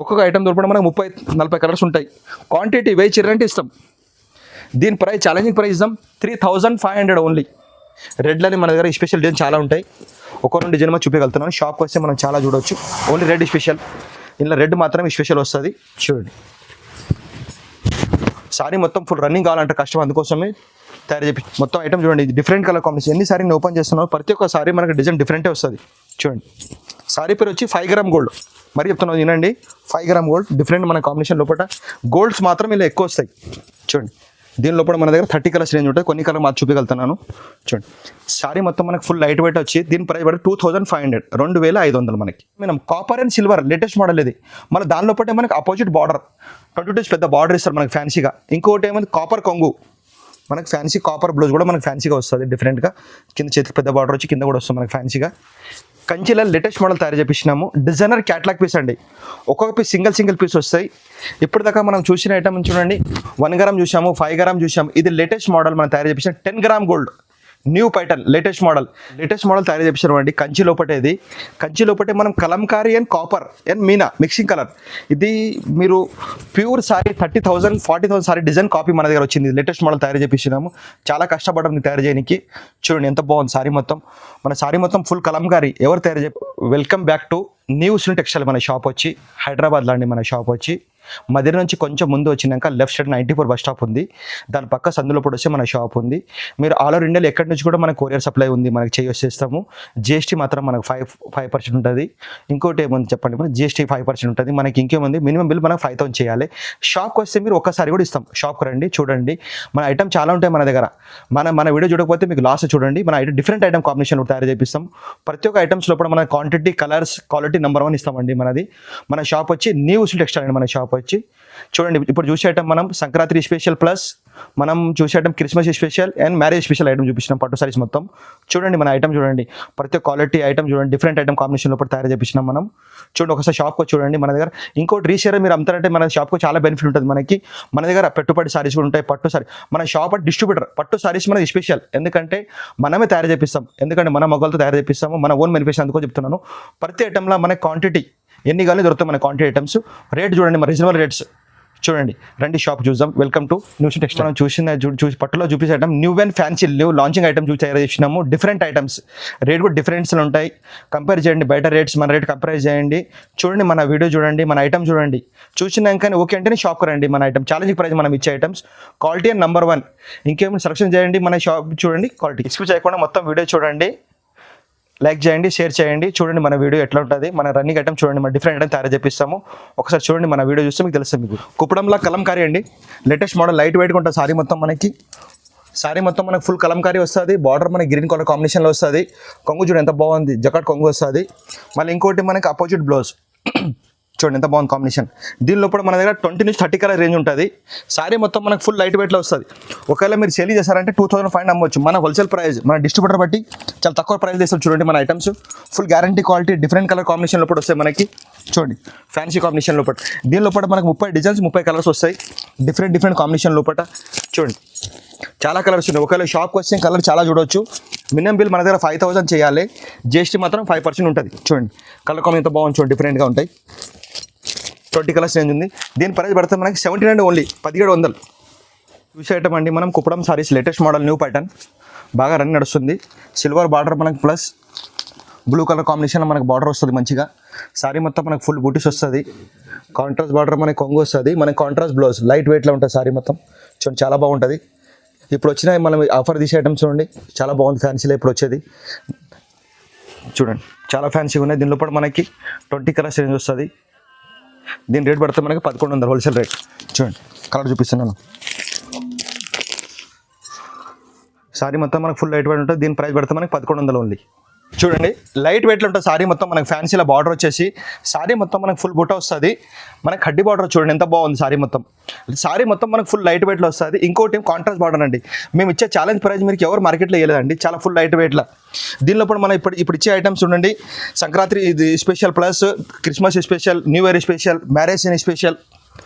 ఒక్కొక్క ఐటమ్ దొరకడం మనకు 30-40 కలర్స్ ఉంటాయి. క్వాంటిటీ వెయ్యి చీరలు అంటే ఇస్తాం. దీని ప్రైస్ ఛాలెంజింగ్ ప్రైస్ ఇస్తాం 3500 ఓన్లీ. రెడ్లని మన దగ్గర స్పెషల్ డిజైన్ చాలా ఉంటాయి. ఒక 2 డిజైన్ మనం చూపించగలుగుతున్నాను. షాప్కి వస్తే మనం చాలా చూడవచ్చు. ఓన్లీ రెడ్ స్పెషల్, ఇలా రెడ్ మాత్రమే స్పెషల్ వస్తుంది. చూడండి సారీ మొత్తం ఫుల్ రన్నింగ్ కావాలంటే కష్టం, అందుకోసమే తయారు చేపి మొత్తం ఐటమ్ చూడండి. Different colour combination. ఎన్ని సారీ ఓపెన్ చేస్తున్నావు ప్రతి ఒక్క సారీ మనకి డిజైన్ డిఫరెంటే వస్తుంది. చూడండి సారీ పేరు వచ్చి 5 గ్రామ్ గోల్డ్. మరి చెప్తున్నాను వినండి, 5 గ్రామ్ గోల్డ్ డిఫరెంట్ మన కాంబినేషన్ లోపల గోల్డ్స్ మాత్రం ఇలా ఎక్కువ వస్తాయి. చూడండి దీని లోపల మన దగ్గర 30 కలర్స్ రేంజ్ ఉంటుంది. కొన్ని కలర్ మాత్రం చూపించగలుగుతున్నాను. చూడండి సారీ మొత్తం మనకు ఫుల్ లైట్ వెయిట్ వచ్చి దీని ప్రైస్ పడి 2500, 2500 మనకి. మనం copper and silver latest model ఇది. మన దాని లోపల మనకి అపోజిట్ బార్డర్ 22 పెద్ద బార్డర్ ఇస్తారు మనకి ఫ్యాన్సీగా. ఇంకోటి ఏమైంది కాపర్ కొంగు, మనకి ఫ్యాన్సీ కాపర్ బ్లౌజ్ కూడా మనకి ఫ్యాన్సీగా వస్తుంది డిఫరెంట్గా. కింద చేతికి పెద్ద బార్డర్ వచ్చి కింద కూడా వస్తుంది మనకి ఫ్యాన్సీగా. కంచిలో లేటెస్ట్ మోడల్ తయారు చేపించినాము. డిజైనర్ క్యాట్లాగ్ పీస్ అండి. ఒక్కొక్క పీస్ సింగిల్ పీస్ వస్తాయి. ఇప్పటిదాకా మనం చూసిన ఐటమ్ చూడండి 1 గ్రామ్ చూసాము, 5 గ్రామ్ చూసాము. ఇది లేటెస్ట్ మోడల్ మనం తయారు చేపించిన 10 gram gold new pattern latest model తయారు చేపించారు అండి. కంచి లోపటే ఇది. కంచి లోపటే మనం kalamkari and copper and meena mixing colour. ఇది మీరు pure sari 30,000 40,000 sari design copy మన దగ్గర వచ్చింది. లేటెస్ట్ మోడల్ తయారు చేపించినాము. చాలా కష్టపడ్డాం తయారు చేయడానికి. చూడండి ఎంత బాగుంది సారీ మొత్తం. మన సారీ మొత్తం ఫుల్ కలంకారీ. ఎవరు తయారు చేయ welcome back to new Osmania textile. మన షాప్ వచ్చి హైదరాబాద్లో అండి. మన షాప్ వచ్చి మదిర నుంచి కొంచెం ముందు వచ్చినాక లెఫ్ట్ సైడ్ 94 బస్ స్టాప్ ఉంది. దాని పక్క సందులో కూడా వస్తే మన షాప్ ఉంది. మీరు ఆల్ ఓవర్ ఇండియాలో ఎక్కడి నుంచి కూడా మనకు కొరియర్ సప్లై ఉంది. మనకి చేస్తాము. జిఎస్టీ మాత్రం మనకు 5% ఉంటుంది. ఇంకోటి ఏముంది చెప్పండి, మన జిఎస్టీ 5% ఉంటుంది. మనకి ఇంకేముంది, మినిమం బిల్ మనకు 5000 చేయాలి. షాప్కి వస్తే మీరు ఒక్కసారి కూడా ఇస్తాం. షాప్కి రండి, చూడండి. మన ఐటమ్ చాలా ఉంటాయి మన దగ్గర. మన వీడియో చూడకపోతే మీకు లాస్ట్ చూడండి. మన ఐటమ్ డిఫరెంట్ ఐటమ్ కాంబినేషన్ తయారు చేపిస్తాం. ప్రతి ఒక్క ఐటమ్స్ లోపల మన క్వాంటిటీ, కలర్స్, క్వాలిటీ నెంబర్ 1 ఇస్తామండి మనది. మన షాప్ వచ్చి న్యూ ఉస్మానియా టెక్స్టైల్ అండి. మన షాప్ వచ్చి చూడండి. ఇప్పుడు చూసే ఐటమ్ మనం సంక్రాంతి స్పెషల్ ప్లస్ మనం చూసే item Christmas special and marriage special item చూపించినాం. పట్టు సారీస్ మొత్తం చూడండి. మన ఐటమ్ చూడండి. ప్రతి ఒక్క క్వాలిటీ ఐటమ్ చూడండి. డిఫరెంట్ ఐటమ్ కాంబినేషన్ లోపల తయారు చేపించినాం మనం. చూడండి ఒకసారి షాప్కి చూడండి. మన దగ్గర ఇంకోటి రీషేర్ మీరు అమ్ముతారంటే మన షాప్కి చాలా బెనిఫిట్ ఉంటుంది మనకి. మన దగ్గర పెట్టుబడి సారీస్ కూడా ఉంటాయి. పట్టు సారీ మన షాప్ డిస్ట్రిబ్యూటర్. పట్టు సారీస్ మనది స్పెషల్, ఎందుకంటే మనమే తయారు చేపిస్తాం. ఎందుకంటే మన మొగలతో తయారు చేపిస్తాము. మన ఓన్ మ్యానుఫ్యాక్చర్ అందుకో చెప్తున్నాను. ప్రతి ఐటమ్లో మన క్వాంటిటీ ఎన్ని కానీ దొరుకుతాయి. మన క్వాంటిటీ ఐటమ్స్ రేట్ చూడండి. మన రీజనబుల్ రేట్స్ చూడండి. రండి షాప్ చూద్దాం. Welcome to new Osmania textile. మనం చూసి పట్టులో చూపించే item new and fancy new launching item చూసి తయారు చేసినాము. డిఫరెంట్ ఐటమ్స్ రేట్ కూడా డిఫరెన్స్లు ఉంటాయి. కంపేర్ చేయండి బయట రేట్స్ మన రేట్ కంపేర్ చేయండి. చూడండి మన వీడియో చూడండి. మన ఐటమ్ చూడండి. చూసినాకనే ఓకే అంటేనే షాప్కి రండి. మన ఐటమ్ ఛాలెంజింగ్ ప్రైస్ మనం ఇచ్చే ఐటమ్స్ క్వాలిటీ అండ్ నెంబర్ 1. ఇంకేమైనా సెలెక్షన్ చేయండి. మన షాప్ చూడండి. క్వాలిటీ ఎక్స్క్యూజ్ చేయకుండా మొత్తం వీడియో చూడండి. లైక్ చేయండి, షేర్ చేయండి. చూడండి మన వీడియో ఎట్లా ఉంటుంది. మన రన్నింగ్ ఐటమ్ చూడండి. మన డిఫరెంట్ ఐటమ్ తయారు చేపిస్తాము. ఒకసారి చూడండి మన వీడియో చూస్తే మీకు తెలుస్తుంది. మీకు కుప్పడంలో కలంకారీ అండి. లేటెస్ట్ మోడల్ లైట్ వెయిట్గా ఉంటుంది సారీ మొత్తం మనకి. సారీ మొత్తం మనకి ఫుల్ కలంకారీ వస్తుంది. బార్డర్ మనకి గ్రీన్ కలర్ కాంబినేషన్లో వస్తుంది. కొంగు చూడండి ఎంత బాగుంది. జకాట్ కొంగు వస్తుంది. మళ్ళీ ఇంకోటి మనకి అపోజిట్ బ్లౌజ్ చూడండి ఎంత బాగుంది కాంబినేషన్. దీని లోపల మన దగ్గర 20 నుంచి 30 కలర్ రేంజ్ ఉంటుంది. సారీ మొత్తం మనకు ఫుల్ లైట్ వెయిట్లో వస్తుంది. ఒకవేళ మీరు సేల్ చేశారంటే 2500 అమ్మవచ్చు. మన హోల్సేల్ ప్రైస్ మన డిస్ట్రిబ్యూటర్ బట్టి చాలా తక్కువ ప్రైస్ చేస్తారు. చూడండి మన items full guarantee quality different colour combination లోపల వస్తాయి మనకి. చూడండి ఫ్యాన్సీ కాంబినేషన్ లోపల. దీని లోపల మనకు 30 డిజైన్స్ 30 కలర్స్ వస్తాయి. డిఫరెంట్ కాంబినేషన్ లోపల చూడండి చాలా కలర్స్ ఉన్నాయి. ఒకవేళ షాప్కి వస్తే కలర్ చాలా చూడవచ్చు. మినిమం బిల్ మన దగ్గర 5000 చేయాలి. జిఎస్టీ మాత్రం 5% ఉంటుంది. చూడండి కలర్ కాంబినేషన్ ఎంత బాగుంది. చూడండి డిఫరెంట్గా ఉంటాయి. 20 కలర్స్ రేంజ్ ఉంది. దీని ప్రైస్ పడితే మనకి 1700 ఓన్లీ 1700. చూసే ఐటమ్ అండి మనం Kuppadam saris latest model new pattern బాగా రన్ నడుస్తుంది. సిల్వర్ బార్డర్ మనకి ప్లస్ బ్లూ కలర్ కాంబినేషన్ మనకి బార్డర్ వస్తుంది మంచిగా. సారీ మొత్తం మనకి ఫుల్ బూటీస్ వస్తుంది. కాంట్రాస్ట్ బార్డర్ మనకి కొంగు వస్తుంది. మనకి కాంట్రాస్ట్ బ్లౌజ్ లైట్ వెయిట్లో ఉంటుంది సారీ మొత్తం. చూడండి చాలా బాగుంటుంది. ఇప్పుడు వచ్చిన మనం ఆఫర్ తీసే ఐటమ్స్ చూడండి చాలా బాగుంది. ఫ్యాన్సీలో ఇప్పుడు వచ్చేది చూడండి చాలా ఫ్యాన్సీగా ఉన్నాయి. దీనిలో కూడా మనకి 20 కలర్స్ రేంజ్ వస్తుంది. దీని రేట్ పడితే మనకి 1100 హోల్సేల్ రేట్. చూడండి కలర్ చూపిస్తున్నాను. సారీ మొత్తం మనకు ఫుల్ లైట్ వెయిట్ ఉంటుంది. దీని ప్రైస్ పడితే మనకి 1100 ఓన్లీ. చూడండి లైట్ వెయిట్లో ఉంటుంది సారీ మొత్తం. మనకి ఫ్యాన్సీలో బార్డర్ వచ్చేసి సారీ మొత్తం మనకు ఫుల్ బుట్ట వస్తుంది. మనకి కడ్డీ బార్డర్ చూడండి ఎంత బాగుంది. సారీ మొత్తం మనకు ఫుల్ లైట్ వెయిట్లో వస్తుంది. ఇంకోటి కాంట్రాస్ట్ బార్డర్ అండి. మేము ఇచ్చే ఛాలెంజ్ ప్రైస్ మీరు ఎవరు మార్కెట్లో వేయలేదండి. చాలా ఫుల్ లైట్ వెయిట్లో. దీనిలో కూడా మనం ఇప్పుడు ఇచ్చే ఐటమ్స్ చూడండి. సంక్రాంతి ఇది special plus Christmas special, new year special, marriage special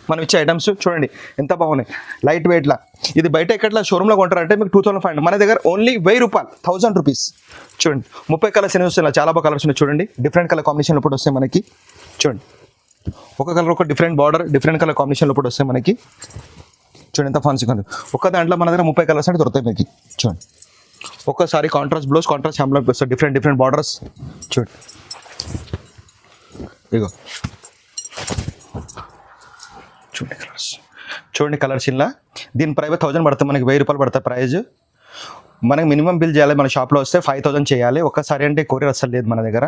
మనం ఇచ్చే ఐటమ్స్ చూడండి ఎంత బాగున్నాయి లైట్ వెయిట్లో. ఇది బయట ఎక్కడ షోరూంలో కొంటారంటే మీకు 2500. మన దగ్గర ఓన్లీ 1000 రూపాయలు 1000 రూపీస్. చూడండి 30 కలర్స్ అనేవి వస్తున్నాయి. చాలా బాగా కలర్స్ ఉన్నాయి. చూడండి డిఫరెంట్ కలర్ కాంబినేషన్ ఇప్పుడు వస్తాయి మనకి. చూడండి ఒక కలర్ ఒక different border different colour combination లోపల వస్తాయి మనకి. చూడండి ఎంత ఫాన్సీ కలర్. ఒక దాంట్లో మన దగ్గర 30 కలర్స్ అంటే దొరుకుతాయి మీకు. చూడండి ఒక్కసారి కాంట్రాస్ట్ బ్లౌజ్ కాంట్రాస్ట్ హ్యాండ్లోకి వస్తాయి డిఫరెంట్ డిఫరెంట్ బార్డర్స్. చూడండి ఇగో చూడండి కలర్స్, చూడండి కలర్స్ ఇలా. దీని ప్రైస్ 1000 పడుతుంది మనకి, 1000 రూపాయలు పడుతుంది ప్రైజ్. మనకి మినిమం బిల్ చేయాలి, మన షాప్లో వస్తే 5000 చేయాలి. ఒక్కసారి అంటే కొరియర్ అసలు లేదు మన దగ్గర,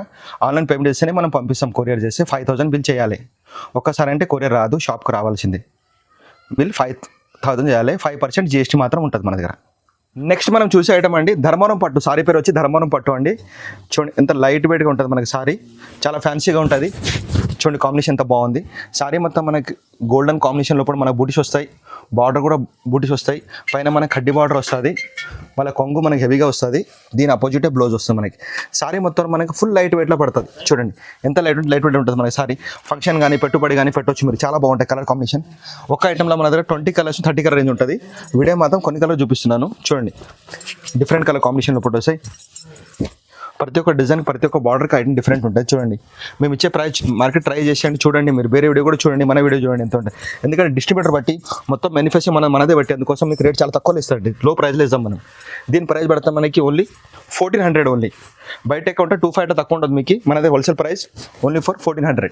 ఆన్లైన్ పేమెంట్ చేస్తేనే మనం పంపిస్తాం. కొరియర్ చేస్తే 5000 బిల్ చేయాలి. ఒక్కసారి అంటే కొరియర్ రాదు, షాప్కి రావాల్సిందే. బిల్ 5000 చేయాలి, 5% GST మాత్రం ఉంటుంది మన దగ్గర. నెక్స్ట్ మనం చూసే ఐటమ్ అండి ధర్మవరం పట్టు. సారీ పేరు వచ్చి ధర్మవరం పట్టు అండి. చూడండి ఎంత లైట్ వెయిట్గా ఉంటుంది మనకి సారీ, చాలా ఫ్యాన్సీగా ఉంటుంది. చూడండి కాంబినేషన్ ఎంత బాగుంది. సారీ మొత్తం మనకి గోల్డెన్ కాంబినేషన్ లోపల మనకు బూటీస్ వస్తాయి, బార్డర్ కూడా బూటీస్ వస్తాయి, పైన మనకి కడ్డీ బార్డర్ వస్తుంది, మళ్ళీ కొంగు మనకి హెవీగా వస్తుంది. దీని అపోజిటే బ్లౌజ్ వస్తుంది మనకి. సారీ మొత్తం మనకి ఫుల్ లైట్ వెయిట్లో పడుతుంది. చూడండి ఎంత లైట్ వెయిట్ ఉంటుంది మనకి సారీ. ఫంక్షన్ కానీ పెట్టుబడి కానీ పెట్టవచ్చు మీరు, చాలా బాగుంటాయి కలర్ కాంబినేషన్. ఒక ఐటెంలో మన దగ్గర 20 కలర్స్ 30 కలర్ రేంజ్ ఉంటుంది. వీడియో మాత్రం కొన్ని కలర్ చూపిస్తున్నాను. చూడండి డిఫరెంట్ కలర్ కాంబినేషన్లో ఫోటో వస్తాయి. ప్రతి ఒక్క డిజైన్ ప్రతి ఒక్క బార్డర్కి ఐటమ్ డిఫరెంట్ ఉంటుంది. చూడండి మేము ఇచ్చే ప్రైస్ మార్కెట్ ట్రై చేసేయండి, చూడండి మీరు వేరే వీడియో కూడా చూడండి, మన వీడియో చూడండి ఎంత ఉంటుంది. ఎందుకంటే డిస్ట్రిబ్యూటర్ బట్టి మొత్తం మేనిఫెస్టో మనదే బట్టి, అందుకోసం మీకు రేట్ చాలా తక్కువలో ఇస్తారండి, లో ప్రైస్లో ఇస్తాం మనం. దీని ప్రైస్ పడతాం మనకి ఓన్లీ 1400 ఓన్లీ. బయట అకౌంట్ 25 తక్కువ ఉంటుంది మీకు, మనది wholesale price only for 1400.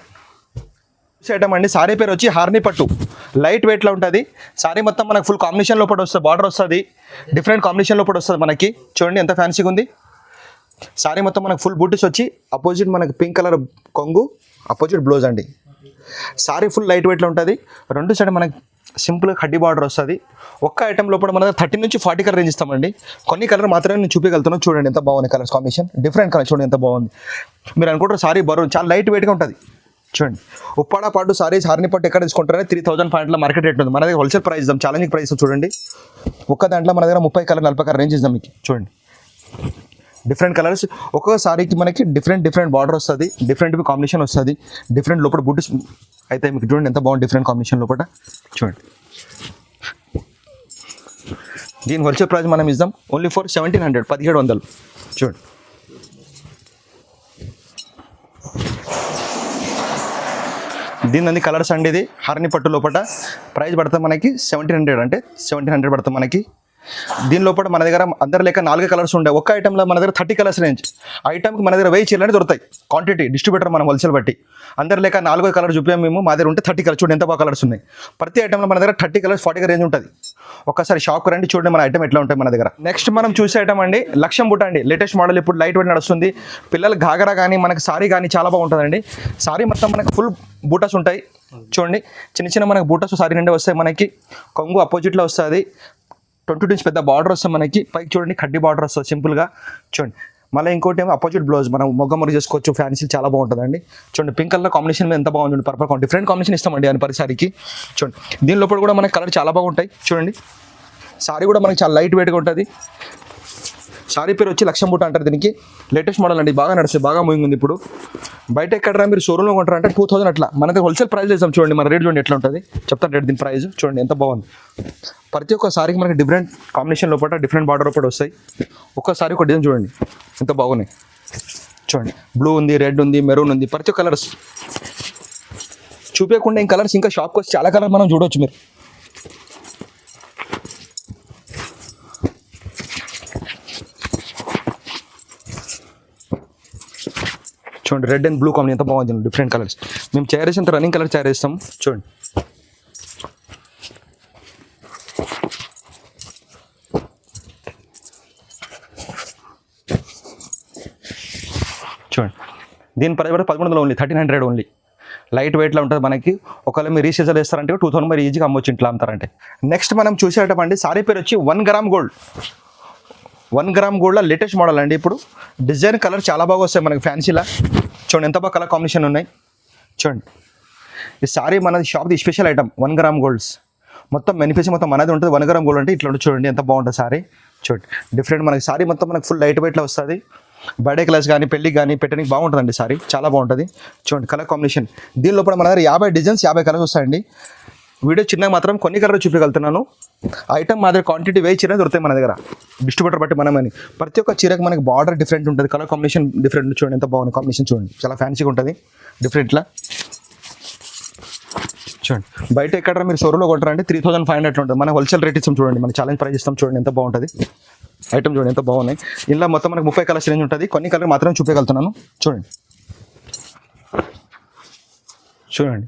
Item అండి సారీ పేరు వచ్చి హార్నీ పట్టు. లైట్ వెయిట్లో ఉంటుంది సారీ మొత్తం మనకు ఫుల్ కాంబినేషన్ లోపల వస్తుంది, బార్డర్ వస్తుంది డిఫరెంట్ కాంబినేషన్ లోపల వస్తుంది మనకి. చూడండి ఎంత ఫ్యాన్సీగా ఉంది. సారీ మొత్తం మనకు ఫుల్ బూటీస్ వచ్చి అపోజిట్ మనకి పింక్ కలర్ కొంగు, అపోజిట్ బ్లౌజ్ అండి. సారీ ఫుల్ లైట్ వెయిట్లో ఉంటుంది. రెండు సైడ్ మనకి సింపుల్గా కడ్డీ బార్డర్ వస్తుంది. ఒక్క ఐటమ్ లోపల మన 30 నుంచి 40 కలర్ రేంజ్ ఇస్తామండి. కొన్ని కలర్ మాత్రమే నేను చూపించగలుగుతున్నాను. చూడండి ఎంత బాగుంది కలర్స్ కాంబినేషన్, డిఫరెంట్ కలర్ చూడండి ఎంత బాగుంది. మీరు అనుకుంటారు సారీ బరువు, చాలా లైట్ వెయిట్గా ఉంటుంది. చూడండి ఉప్పాడ పాటు సారీస్ హార్ని పట్టు ఎక్కడ తీసుకుంటారని 3500 మార్కెట్ రేట్ ఉంది. మన దగ్గర హోల్సేల్ ప్రైస్ ఇద్దాం, ఛాలెంజింగ్ ప్రైస్. చూడండి ఒక్క దాంట్లో మన దగ్గర 30 కలర్ 40 కలర్ రేంజ్ ఇద్దాం మీకు. చూడండి డిఫరెంట్ కలర్స్, ఒక్కొక్క సారీకి మనకి డిఫరెంట్ బార్డర్ వస్తుంది, డిఫరెంట్ కాంబినేషన్ వస్తుంది, డిఫరెంట్ లోపల బూటీస్ అయితే మీకు. చూడండి ఎంత బాగుంది డిఫరెంట్ కాంబినేషన్ లోపల. చూడండి దీని హోల్సేల్ ప్రైస్ మనం ఇద్దాం ఓన్లీ ఫర్ 1700, 1700. చూడండి దీని అన్ని కలర్స్ అండి. ఇది హార్ని పట్టు లోపల ప్రైస్ పడుతుంది మనకి 1700, అంటే 1700 పడుతుంది మనకి. దీని లోపల మన దగ్గర అందరి లెక్క 4 కలర్స్ ఉంటాయి. ఒక్క ఐటెంలో మన దగ్గర 30 కలర్స్ రేంజ్. ఐటమ్కి మన దగ్గర 1000 చీరలు దొరుకుతాయి. క్వాంటిటీ డిస్ట్రిబ్యూటర్ మనం హోల్సేల్ బట్టి. అందరి లెక్క 4 కలర్ చూపాము మేము, మా దగ్గర ఉంటే 30 కలర్స్. చూడండి ఎంత బాగా కలర్స్ ఉన్నాయి. ప్రతి ఐటెంలో మన దగ్గర 30 కలర్స్ 40 రేంజ్ ఉంటుంది. ఒక్కసారి షాప్కి రండి, చూడండి మన ఐటమ్ ఎట్లా ఉంటాయి మన దగ్గర. నెక్స్ట్ మనం చూసే ఐటమ్ అండి లక్ష్యం బుట్ట అండి. లేటెస్ట్ మోడల్, ఇప్పుడు లైట్ వెయిట్ నడుస్తుంది. పిల్లలు ఘాగరా కానీ మనకి సారీ కానీ చాలా బాగుంటుందండి. సారీ మొత్తం మనకి ఫుల్ బూటాస్ ఉంటాయి. చూడండి చిన్న చిన్న మనకి బూటాస్ సారీ నిండి వస్తాయి మనకి. కొంగు అపోజిట్లో వస్తుంది, 22 ఇంచ్ పెద్ద బార్డర్ వస్తుంది మనకి. పైకి చూడండి కడ్డీ బార్డర్ వస్తుంది సింపుల్గా. చూడండి మళ్ళీ ఇంకోటి ఏమో అపోజిట్ బ్లౌజ్, మనం మొగ్గమొగ్గ చేసుకోవచ్చు. ఫ్యాన్సీ చాలా బాగుంటుందండి. చూడండి పింక్ కలర్ కాంబినేషన్ ఎంత బాగుంది, పర్పల్ డిఫరెంట్ కాంబినేషన్ ఇస్తామండి అని పరిసారికి. చూడండి దీని లోపల కూడా మనకి కలర్ చాలా బాగుంటాయి. చూడండి సారీ కూడా మనకి చాలా లైట్ వెయిట్గా ఉంటుంది. సారీ పేరు వచ్చి లక్ష్యం బుట్ట అంటారు దీనికి. లేటెస్ట్ మోడల్ అండి, బాగా నడుస్తుంది, బాగా మూవింగ్ ఉంది. ఇప్పుడు బయట ఎక్కడ మీరు షోరూమ్లో కొంటారంటే 2000 అట్లా. మన దగ్గర హోల్సేల్ ప్రైస్ చేస్తాం. చూడండి మన రేట్ చూడండి ఎట్లా ఉంటుంది, చెప్తాను రేట్ దీని ప్రైస్. చూడండి ఎంత బాగుంది. ప్రతి ఒక్క సారీకి మనకి డిఫరెంట్ కాంబినేషన్ లోపల డిఫరెంట్ బార్డర్ లోపల వస్తాయి. ఒక్కసారి ఒక డిజైన్ చూడండి ఎంత బాగున్నాయి. చూడండి బ్లూ ఉంది, రెడ్ ఉంది, మెరూన్ ఉంది, ప్రతి ఒక్క కలర్స్ చూపించకుండా ఈ కలర్స్ ఇంకా షాప్కి వచ్చి చాలా కలర్ మనం చూడవచ్చు మీరు. చూడండి రెడ్ అండ్ బ్లూ కాంబినేషన్ ఎంత బాగుంది, డిఫరెంట్ కలర్స్. మేము చేరేసేంత రన్నింగ్ కలర్ చేరేస్తాం. చూడండి చూడండి దీని ప్రైస్ కూడా 1100 ఓన్లీ, 1300 ఓన్లీ. లైట్ వెయిట్లో ఉంటుంది మనకి. ఒకవేళ మీరు రీసీజర్ వేస్తారంటే 2000 మరి ఈజీగా అమ్మొచ్చు ఇంట్లో అమ్ముతారంటే. నెక్స్ట్ మనం చూసేటండి సారీ పేరు వచ్చి 1 గ్రామ్ గోల్డ్. 1 గ్రామ్ గోల్డ్లో లేటెస్ట్ మోడల్ అండి. ఇప్పుడు డిజైన్ కలర్ చాలా బాగా వస్తాయి మనకి ఫ్యాన్సీలా. చూడండి ఎంత బాగా కలర్ కాంబినేషన్ ఉన్నాయి. చూడండి ఈ సారీ మనది షాప్ది స్పెషల్ ఐటమ్ 1 గ్రామ్ గోల్డ్స్. మొత్తం బెనిఫిట్స్ మొత్తం మనది ఉంటుంది. 1 గ్రామ్ గోల్డ్ అంటే ఇట్లా ఉంటుంది. చూడండి ఎంత బాగుంటుంది సారీ. చూడండి డిఫరెంట్ మనకి సారీ మొత్తం మనకి ఫుల్ లైట్ వెయిట్లో వస్తుంది. బర్త్డే క్లాస్ కానీ పెళ్ళికి కానీ పెట్టడానికి బాగుంటుందండి సారీ, చాలా బాగుంటుంది. చూడండి కలర్ కాంబినేషన్. దీని లోపల మన దగ్గర 50 డిజైన్స్ 50 కలర్స్ వస్తాయండి. వీడియో చిన్నగా మాత్రం కొన్ని కలర్ చూపించగలుగుతున్నాను. ఐటమ్ మా దగ్గర క్వాంటిటీ 1000 చీర దొరుకుతాయి మన దగ్గర డిస్ట్రిబ్యూటర్ బట్టి మనమని. ప్రతి ఒక్క చీరకు మనకి బార్డర్ డిఫరెంట్ ఉంటుంది, కలర్ కాంబినేషన్ డిఫరెంట్. చూడండి ఎంత బాగుంది కాంబినేషన్. చూడండి చాలా ఫ్యాన్సీగా ఉంటుంది డిఫరెంట్లా. చూడండి బయట ఎక్కడ మీరు షోరూంలో కొంటారంటే 3500 ఉంటుంది, మన హోల్సేల్ రేట్ ఇస్తాం చూడండి, మన ఛాలెంజ్ ప్రైస్ ఇస్తాం చూడండి ఎంత బాగుంటుంది ఐటమ్ చూడండి ఎంత బాగున్నాయి. ఇలా మొత్తం మనకు 30 కలర్స్ రేంజ్ ఉంటుంది, కొన్ని కలర్ మాత్రం చూపించగలుగుతున్నాను చూడండి. చూడండి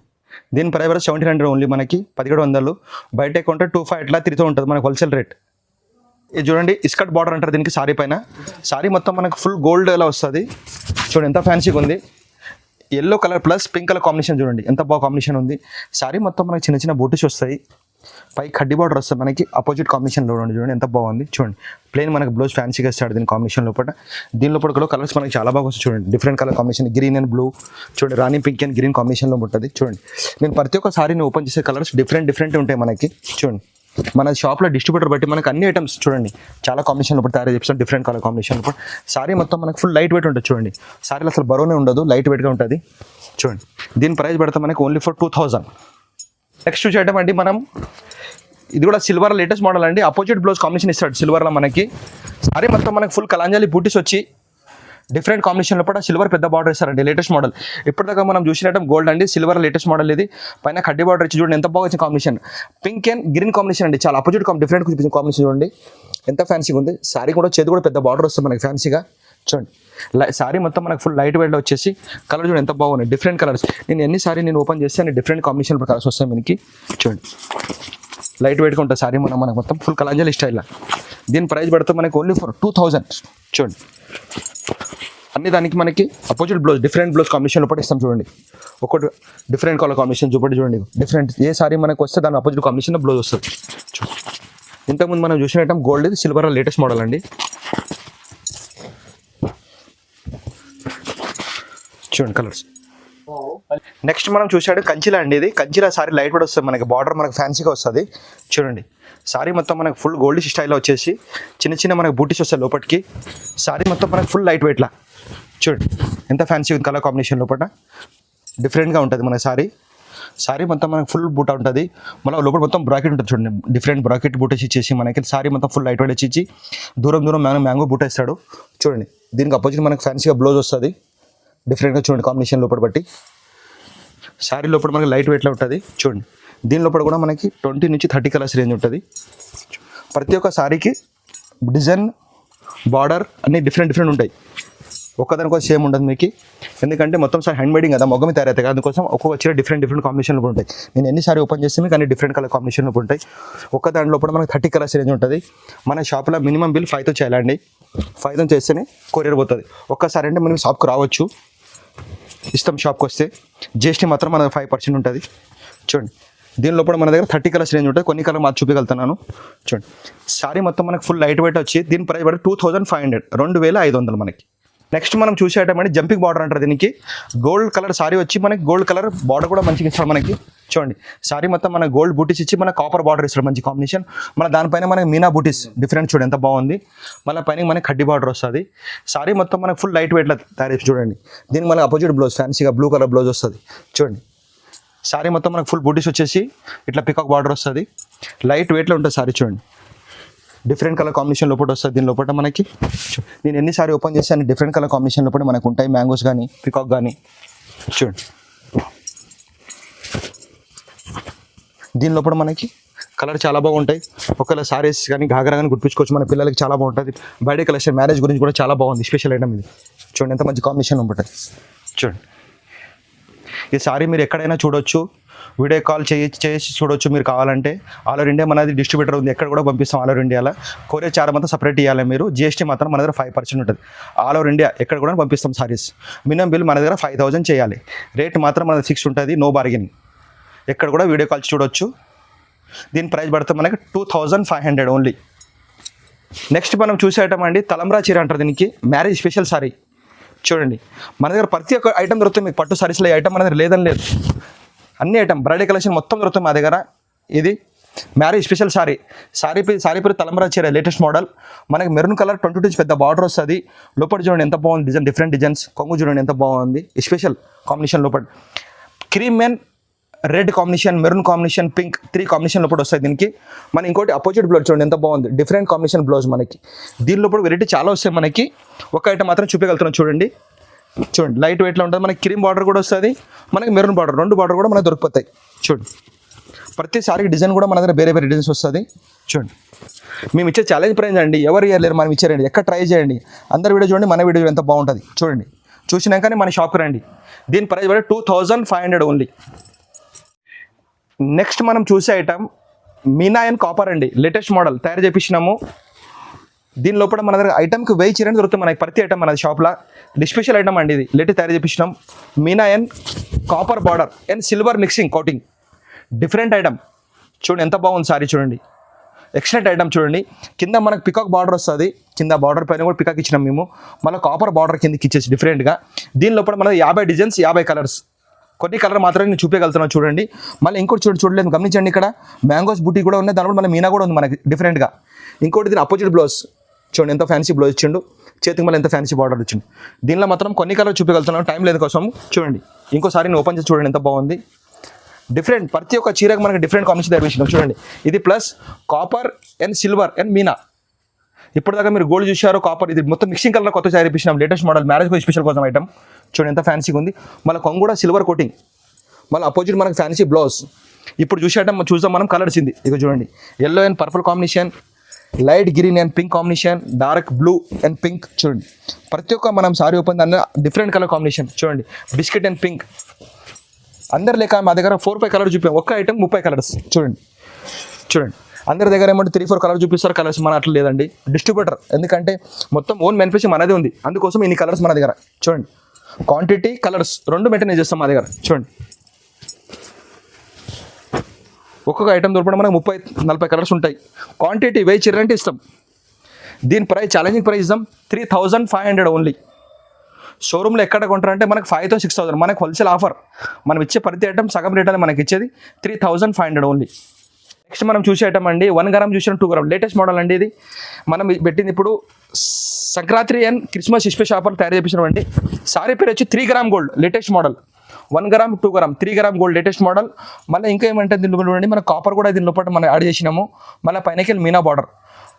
దీని ప్రైస్ 1700 ఓన్లీ, మనకి 1700, బయట కొంటే 25 అట్లా తిరుగుతూ ఉంటుంది మనకి హోల్సేల్ రేట్. ఇది చూడండి ఇస్కట్ బార్డర్ అంటారు దీనికి, సారీ పైన సారీ మొత్తం మనకు ఫుల్ గోల్డ్ అలా వస్తుంది చూడండి ఎంత ఫ్యాన్సీగా ఉంది. Yellow colour plus pink colour combination చూడండి ఎంత బాగా కాంబినేషన్ ఉంది. సారీ మొత్తం మనకి చిన్న చిన్న బూటీస్ వస్తాయి, పై కడ్డీ బార్డర్ వస్తుంది మనకి అపోజిట్ కాంబినేషన్లో చూడండి ఎంత బాగుంది. చూడండి ప్లెయిన్ మనకి బ్లౌజ్ ఫ్యాన్సీగా ఇస్తాడు దీని కాంబినేషన్ లోపల. దీని లోపల కూడా కలర్స్ మనకి చాలా బాగా వస్తాయి చూడండి, different colour combination green and blue చూడండి, రాణి పింక్ అండ్ గ్రీన్ కాంబినేషన్లో ఉంటుంది చూడండి. నేను ప్రతి ఒక్క సారీని ఓపెన్ చేసే కలర్స్ డిఫరెంట్ ఉంటాయి మనకి చూడండి. మన షాప్లో డిస్ట్రిబ్యూటర్ బట్టి మనకి అన్ని ఐటమ్స్ చూడండి చాలా కాంబినేషన్లో తయారు చేస్తాం, డిఫరెంట్ కలర్ కాంబినేషన్లో. సారీ మొత్తం మనకి ఫుల్ లైట్ వెయిట్ ఉంటుంది చూడండి, సారీలో అసలు బరువునే ఉండదు, లైట్ వెయిట్గా ఉంటుంది చూడండి. దీని ప్రైస్ పెడతాం మనకి ఓన్లీ ఫర్ 2000. నెక్స్ట్ చూసేయటం అండి మనం, ఇది కూడా సిల్వర్ లేటెస్ట్ మోడల్ అండి, అపోజిట్ బ్లౌజ్ కాంబినేషన్ ఇస్తాడు సిల్వర్లో మనకి. సారీ మొత్తం మనకి ఫుల్ కలాంజలి బూటీస్ వచ్చి డిఫరెంట్ కాంబినేషన్లో కూడా సిల్వర్ పెద్ద బార్డర్ ఇస్తారండి, లేటెస్ట్ మోడల్. ఇప్పటిదాకా మనం చూసినట్టు గోల్డ్ అండి, సిల్వర్ లేటెస్ట్ మోడల్ ఇది. పైన కడ్డీ బార్డర్ ఇచ్చి చూడండి ఎంత బాగా వచ్చిన combination, pink and green combination అండి, చాలా అపోజిట్ డిఫరెంట్ చూపించిన కాంబినేషన్ చూడండి ఎంత ఫ్యాన్సీగా ఉంది. సారీ కూడా చేతి కూడా పెద్ద బార్డర్ వస్తుంది మనకి ఫ్యాన్సీగా చూడండి. సారీ మొత్తం మనకు ఫుల్ లైట్ వెయిట్లో వచ్చేసి కలర్ చూడండి ఎంత బాగున్నాయి, డిఫరెంట్ కలర్స్. నేను ఎన్ని సారీ నేను ఓపెన్ చేస్తే అన్ని డిఫరెంట్ కాంబినేషన్ కలర్స్ వస్తాయి మనకి చూడండి, లైట్ వెయిట్గా ఉంటుంది సారీ మనకు మొత్తం ఫుల్ కలాంజలి స్టైల్లో. దీని ప్రైస్ పెడితే మనకి ఓన్లీ ఫర్ 2000 చూడండి. అన్ని దానికి మనకి అపోజిట్ బ్లౌజ్ డిఫరెంట్ బ్లౌజ్ కాంబినేషన్లో కూడా ఇస్తాం చూడండి, ఒకటి డిఫరెంట్ కలర్ కాంబినేషన్ చూడండి డిఫరెంట్. ఏ సారీ మనకు వస్తే దాని అపోజిట్ కాంబినేషన్లో బ్లౌజ్ వస్తుంది. ఇంతకుముందు మనం చూసిన ఐటమ్ గోల్డ్, ఇది సిల్వర్ లేటెస్ట్ మోడల్ అండి చూడండి కలర్స్. నెక్స్ట్ మనం చూసాడు కంచిలా అండి, ఇది కంచిలా సారీ లైట్ కూడా వస్తుంది మనకి, బార్డర్ మనకు ఫ్యాన్సీగా వస్తుంది చూడండి. సారీ మొత్తం మనకు ఫుల్ గోల్డ్ స్టైల్లో వచ్చేసి చిన్న చిన్న మనకు బూటీస్ వస్తాయి లోపలికి. సారీ మొత్తం మనకు ఫుల్ లైట్ వెయిట్లా చూడండి ఎంత ఫ్యాన్సీ ఉంది, కలర్ కాంబినేషన్ లోపల డిఫరెంట్గా ఉంటుంది మన సారీ. సారీ మొత్తం మనకు ఫుల్ బూటా ఉంటుంది, మళ్ళీ లోపల మొత్తం బ్రాకెట్ ఉంటుంది చూడండి, డిఫరెంట్ బ్రాకెట్ బూటేసి ఇచ్చేసి మనకి సారీ మొత్తం ఫుల్ లైట్ వెయిట్ ఇచ్చి దూరం మ్యాంగో బూట ఇస్తాడు చూడండి. దీనికి అపోజిట్ మనకు ఫ్యాన్సీగా బ్లౌజ్ వస్తుంది డిఫరెంట్గా చూడండి కాంబినేషన్ లోపల బట్టి. సారీ లోపల మనకి లైట్ వెయిట్లో ఉంటుంది చూడండి. దీని లోపల కూడా మనకి 20 నుంచి 30 కలర్స్ రేంజ్ ఉంటుంది. ప్రతి ఒక్క సారీకి డిజైన్ బార్డర్ అన్నీ డిఫరెంట్ ఉంటాయి, ఒక్కదానికోసం సేమ్ ఉండదు మీకు, ఎందుకంటే మొత్తం సార్ హ్యాండ్ మేడింగ్ కదా, మొగ్గమి తయారవుతాయి కదా, అందుకోసం ఒక్కొక్క చీర డిఫరెంట్ కాంబినేషన్లో ఉంటాయి. నేను ఎన్నిసారి ఓపెన్ చేస్తే మీకు అన్ని డిఫరెంట్ కలర్ కాంబినేషన్లో ఉంటాయి. ఒక్క దాని లోపల మనకి 30 కలర్స్ రేంజ్ ఉంటుంది. మన షాప్లో మినిమం బిల్ 5తో చేయాలండి, 5తో చేస్తేనే కొరియర్ పోతుంది. ఒక్కసారి అంటే మనం షాప్కి రావచ్చు, ఇస్తాం షాప్కి వస్తే, జిఎస్టీ మాత్రం మన 5% ఉంటుంది చూడండి. దీని లోపల మన దగ్గర 30 కలర్స్ రేంజ్ ఉంటుంది, కొన్ని కలర్ మాత్రం చూపించగలుగుతున్నాను చూడండి. సారీ మొత్తం మనకు ఫుల్ లైట్ వెయిట్ వచ్చి దీని ప్రైస్ పడి 2500, 2500 మనకి. నెక్స్ట్ మనం చూసే ఐటమ్ అంటే జంపింగ్ బార్డర్ అంటారు దీనికి. గోల్డ్ కలర్ సారీ వచ్చి మనకి గోల్డ్ కలర్ బార్డర్ కూడా మంచిగా ఇస్తాడు మనకి చూడండి. సారీ మొత్తం మన గోల్డ్ బూటీస్ ఇచ్చి మన కాపర్ బార్డర్ ఇస్తాడు, మంచి కాంబినేషన్. మన దానిపైన మనకి మీనా బూటీస్ డిఫరెంట్ చూడండి ఎంత బాగుంది. మళ్ళీ పైన మనకి కడ్డీ బార్డర్ వస్తుంది. సారీ మొత్తం మనకు ఫుల్ లైట్ వెయిట్లో తయారు చేసి చూడండి. దీనికి మనకి అపోజిట్ బ్లౌజ్ ఫ్యాన్సీగా బ్లూ కలర్ బ్లౌజ్ వస్తుంది చూడండి. సారీ మొత్తం మనకు ఫుల్ బూటీస్ వచ్చేసి ఇట్లా పికాక్ బార్డర్ వస్తుంది, లైట్ వెయిట్లో ఉంటుంది సారీ చూడండి. డిఫరెంట్ కలర్ కాంబినేషన్ లోపల వస్తుంది. దీని లోపల మనకి నేను ఎన్నిసారి ఓపెన్ చేసి డిఫరెంట్ కలర్ కాంబినేషన్ లోపల మనకు ఉంటాయి, మ్యాంగోస్ కానీ పికాక్ కానీ చూడండి. దీని లోపల మనకి కలర్ చాలా బాగుంటాయి. ఒకవేళ సారీస్ కానీ ఘాగరా కానీ గుర్తించుకోవచ్చు, మన పిల్లలకి చాలా బాగుంటుంది. బర్త్డే కలెక్షన్ మ్యారేజ్ గురించి కూడా చాలా బాగుంది, స్పెషల్ ఐటమ్ ఇది చూడండి ఎంత మంచి కాంబినేషన్ ఉంటుంది చూడండి. ఈ సారీ మీరు ఎక్కడైనా చూడొచ్చు, వీడియో కాల్ చేసి చూడొచ్చు మీరు కావాలంటే. ఆల్ ఓవర్ ఇండియా మనది డిస్ట్రిబ్యూటర్ ఉంది, ఎక్కడ కూడా పంపిస్తాం ఆల్ ఓవర్ ఇండియాలో. కొరియర్ చార్జ్ మాత్రం సపరేట్ ఇవ్వాలి మీరు, జిఎస్టీ మాత్రం మన దగ్గర 5% ఉంటుంది. ఆల్ ఓవర్ ఇండియా ఎక్కడ కూడా పంపిస్తాం సారీస్. మినిమం బిల్ మన దగ్గర 5000 చేయాలి, రేట్ మాత్రం మనది ఫిక్స్ ఉంటుంది, నో బార్గెన్. ఎక్కడ కూడా వీడియో కాల్ చూడొచ్చు. దీని ప్రైస్ పడితే మనకి 2500 ఓన్లీ. నెక్స్ట్ మనం చూసే ఐటమ్ అండి తలంబ్రా చీర అంటారు దీనికి, మ్యారేజ్ స్పెషల్ సారీ చూడండి. మన దగ్గర ప్రతి ఒక్క ఐటమ్ దొరుకుతుంది మీకు, పట్టు సారీస్లో ఐటమ్ మన దగ్గర లేదని లేదు, అన్ని ఐటమ్ బ్రైడల్ కలెక్షన్ మొత్తం దొరుకుతుంది మా దగ్గర. ఇది మ్యారేజ్ స్పెషల్ సారీ పేరు తలంబ్రా చీర లేటెస్ట్ మోడల్. మనకి మెరూన్ కలర్ 22 ఇంచ్ పెద్ద బార్డర్ వస్తుంది. లోపల చూడండి ఎంత బాగుంది డిజైన్, డిఫరెంట్ డిజైన్స్. కొంగు చూడండి ఎంత బాగుంది, స్పెషల్ కాంబినేషన్. లోపల cream and red combination, maroon combination, pink 3 combination లోపల వస్తాయి దీనికి. మన ఇంకోటి అపోజిట్ బ్లౌజ్ చూడండి ఎంత బాగుంది, డిఫరెంట్ కాంబినేషన్ బ్లౌజ్ మనకి. దీని లోపల వెరైటీ చాలా వస్తాయి మనకి, ఒక ఐటమ్ మాత్రం చూపించగలుగుతున్నాం చూడండి. లైట్ వెయిట్లో ఉంటుంది. మనకి క్రీమ్ బార్డర్ కూడా వస్తుంది, మనకి మెరూన్ బార్డర్, 2 బార్డర్ కూడా మనకు దొరికిపోతాయి చూడండి. ప్రతి సారీకి డిజైన్ కూడా మన దగ్గర వేరే వేరే డిజైన్స్ వస్తుంది. చూడండి, మేము ఇచ్చే ఛాలెంజ్ ప్రైజ్ అండి, ఎవరు ఇవ్వలేరు, మనం ఇచ్చారండి. ఎక్కడ ట్రై చేయండి, అందరి వీడియో చూడండి, మన వీడియో ఎంత బాగుంటుంది చూడండి. చూసినాకనే మన షాప్కి రండి. దీని ప్రైస్ కూడా 2500 ఓన్లీ. నెక్స్ట్ మనం చూసే ఐటమ్ మీనా అండ్ కాపర్ అండి, లేటెస్ట్ మోడల్ తయారు చేపించినాము. దీని లోపల మన దగ్గర ఐటమ్కి 1000 చీరని దొరుకుతుంది మనకి, ప్రతి ఐటమ్ మన షాప్లో స్పెషల్ ఐటమ్ అండి. ఇది లేటెస్ట్ తయారు చేపించినాం. Meena and copper border and silver mixing coating, different item. చూడండి ఎంత బాగుంది సారీ, చూడండి ఎక్సలెంట్ ఐటమ్. చూడండి కింద మనకు పికాక్ బార్డర్ వస్తుంది, కింద బార్డర్ పైన కూడా పికాక్ ఇచ్చినాం మేము. మళ్ళీ కాపర్ బార్డర్ కిందకి ఇచ్చేసి డిఫరెంట్గా. దీని లోపల మన 50 డిజైన్స్ 50 కలర్స్, కొన్ని కలర్ మాత్రమే నేను చూపించగలుగుతున్నాను చూడండి. మళ్ళీ ఇంకోటి చూడలేదు గమనించండి, ఇక్కడ మ్యాంగోస్ బూటీ కూడా ఉన్నాయి, దానివల్ల మళ్ళీ మీనా కూడా ఉంది మనకి డిఫరెంట్గా. ఇంకోటి దీని అపోజిట్ బ్లౌజ్ చూడండి, ఎంత ఫ్యాన్సీ బ్లౌజ్ ఇచ్చిండు, చేతికి మళ్ళీ ఎంత ఫ్యాన్సీ బార్డర్ వచ్చింది. దీనిలో మాత్రం కొన్ని కలర్ చూపించగలుగుతున్నాను, టైం లేదు కోసం. చూడండి ఇంకోసారి నేను ఓపెన్ చేసి చూడండి ఎంత బాగుంది, డిఫరెంట్. ప్రతి ఒక్క చీరకు మనకి డిఫరెంట్ కాంబినేషన్ తయారు చూడండి. ఇది plus copper and silver and Meena. ఇప్పటిదాకా మీరు గోల్డ్ చూశారు, కాపర్, ఇది మొత్తం మిక్సింగ్ కలర్ కొత్త తయారు చేపించినాం, లేటెస్ట్ మోడల్, మ్యారేజ్ స్పెషల్ కోసం ఐటమ్. చూడండి ఎంత ఫ్యాన్సీగా ఉంది. మళ్ళీ కొంగు కూడా సిల్వర్ కోటింగ్, మళ్ళీ అపోజిట్ మనకి ఫ్యాన్సీ బ్లౌజ్. ఇప్పుడు చూసే ఐటమ్ చూద్దాం మనం, కలర్స్ ఇది. ఇక చూడండి yellow and purple combination, light green and pink combination, dark blue and pink. చూడండి ప్రతి ఒక్క మనం సారీ ఓపెన్ దాన్ని డిఫరెంట్ కలర్ కాంబినేషన్. చూడండి బిస్కెట్ అండ్ పింక్. అందరు లేక మా దగ్గర 4-5 కలర్ చూపాం, ఒక్క ఐటమ్ 30 కలర్స్. చూడండి చూడండి అందరి దగ్గర ఏమంటే 3-4 కలర్ చూపిస్తారు, కలర్స్ మన అట్లా లేదండి, డిస్ట్రిబ్యూటర్. ఎందుకంటే మొత్తం ఓన్ మ్యానుఫ్యాక్చరింగ్ మనదే ఉంది, అందుకోసం ఇన్ని కలర్స్ మన దగ్గర. చూడండి క్వాంటిటీ కలర్స్ రెండు మెయింటైన్ చేస్తాం మా దగ్గర. చూడండి ఒక్కొక్క ఐటమ్ దొరకడం మనకు 30-40 కలర్స్ ఉంటాయి. క్వాంటిటీ 1000 చీరలంటే ఇస్తాం. దీని ప్రైస్ ఛాలెంజింగ్ ప్రైస్ ఇస్తాం 3500 ఓన్లీ. షోరూమ్లో ఎక్కడ కొంటారంటే మనకు 5,000 to 6,000, మనకు హోల్సేల్ ఆఫర్. మనం ఇచ్చే ప్రతి ఐటమ్ సగం రేట్ అని మనకి ఇచ్చేది 3500 ఓన్లీ. నెక్స్ట్ మనం చూసే ఐటమ్ అండి 1 గ్రామ్ చూసిన 2 గ్రామ్ లేటెస్ట్ మోడల్ అండి. ఇది మనం పెట్టింది ఇప్పుడు Sankranti and Christmas special offer తయారు చేపించినామండి. సారీ పేరు వచ్చి 3 gram gold latest model. 1 gram 2 gram 3 gram gold latest model. మళ్ళీ ఇంకా ఏమంటే దీనిలో చూడండి మన కాపర్ కూడా దీని లోపల మనం యాడ్ చేసినాము. మళ్ళీ పైనకి మీనా బార్డర్,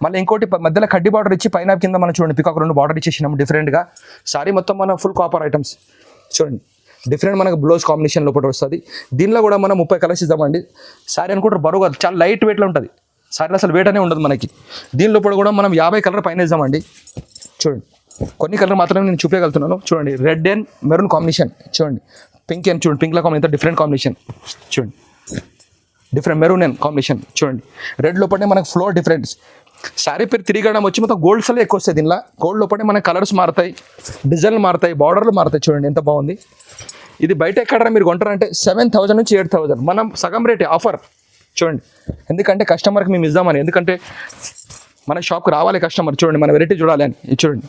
మళ్ళీ ఇంకోటి మధ్యలో కడ్డీ బార్డర్ ఇచ్చి పైన కింద మనం చూడండి పికాక్ 2 బార్డర్ ఇచ్చేసినాము డిఫరెంట్గా. సారీ మొత్తం మన ఫుల్ కాపర్ ఐటమ్స్. చూడండి డిఫరెంట్ మనకు బ్లౌజ్ కాంబినేషన్ లోపల వస్తుంది. దీనిలో కూడా మనం 30 కలర్స్ ఇద్దామండి. సారీ అనుకుంటారు బరువు కాదు, చాలా లైట్ వెయిట్లో ఉంటుంది సారీ, అసలు వెయిట్ అనే ఉండదు మనకి. దీని లోపల కూడా మనం 50 కలర్ పైన ఇద్దామండి. చూడండి కొన్ని కలర్ మాత్రమే నేను చూపించగలుగుతున్నాను. చూడండి రెడ్ అండ్ మెరూన్ కాంబినేషన్, చూడండి పింక్ అండ్ చూడండి పింక్లో కాంబినేషన్ డిఫరెంట్ కాంబినేషన్. చూడండి డిఫరెంట్ మెరూన్ అండ్ కాంబినేషన్. చూడండి రెడ్ లోపలనే మనకు ఫ్లోర్ డిఫరెన్స్. శారీ పేరు 3 గ్రామ్ వచ్చి మొత్తం గోల్డ్ సలే ఎక్కువ వస్తాయి. దీనిలో గోల్డ్ లోపలనే మనకి కలర్స్ మారుతాయి, డిజైన్లు మారుతాయి, బార్డర్లు మారుతాయి. చూడండి ఎంత బాగుంది. ఇది బయట ఎక్కడ మీరు కొంటారంటే 7,000 నుంచి 8,000, మనం సగం రేటే ఆఫర్. చూడండి ఎందుకంటే కస్టమర్కి మేము ఇద్దామని, ఎందుకంటే మన షాప్కి రావాలి కస్టమర్, చూడండి మన వెరైటీ చూడాలి అని. ఇది చూడండి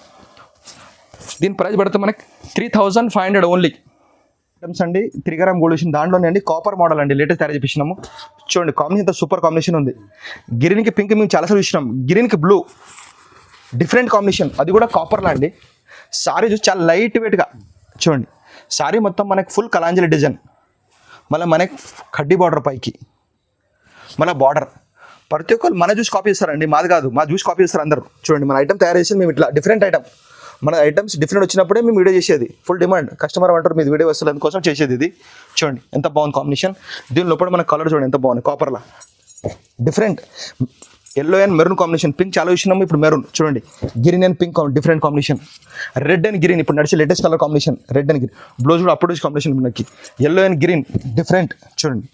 దీని ప్రైస్ పడితే మనకి 3500 ఓన్లీ. ఐటమ్స్ అండి 3 గ్రామ్ గోల్డ్ వచ్చింది, దాంట్లోనే అండి కాపర్ మోడల్ అండి లేటెస్ట్ తయారు చేపించినాము. చూడండి కాంబినేషన్ సూపర్ కాంబినేషన్ ఉంది. గ్రీన్కి పింక్ మేము చాలాసార్లు చూసినాం, గ్రీన్కి బ్లూ డిఫరెంట్ కాంబినేషన్, అది కూడా కాపర్లో అండి. సారీ చూసి చాలా లైట్ వెయిట్గా. చూడండి సారీ మొత్తం మనకి ఫుల్ కలాంజలి డిజైన్, మళ్ళీ మనకి కడ్డీ బార్డర్ పైకి, మళ్ళీ బార్డర్. ప్రతి ఒక్కరు మన చూసి కాపీ చేస్తారండి, మాది కాదు, మా చూసి కాపీ చేస్తారు అందరూ. చూడండి మన ఐటమ్ తయారు చేసి మేము ఇట్లా డిఫరెంట్ ఐటమ్, మన ఐటమ్స్ డిఫరెంట్ వచ్చినప్పుడే మేము వీడియో చేసేది. ఫుల్ డిమాండ్, కస్టమర్ అంటారు మీది వీడియో వస్తుంది అందుకోసం చేసేది ఇది. చూడండి ఎంత బాగుంది కాంబినేషన్. దీని లోపల మన కలర్ చూడండి ఎంత బాగుంది, కాపర్లా different yellow and maroon combination. Pink చాలా చూసినాము, ఇప్పుడు మెరూన్. చూడండి green and pink different combination. Red and green ఇప్పుడు నడిచే latest colour combination, red and green. Blouse కూడా అప్పుడు కాంబినేషన్ మనకి ఎల్లో అండ్ గ్రీన్ డిఫరెంట్. చూడండి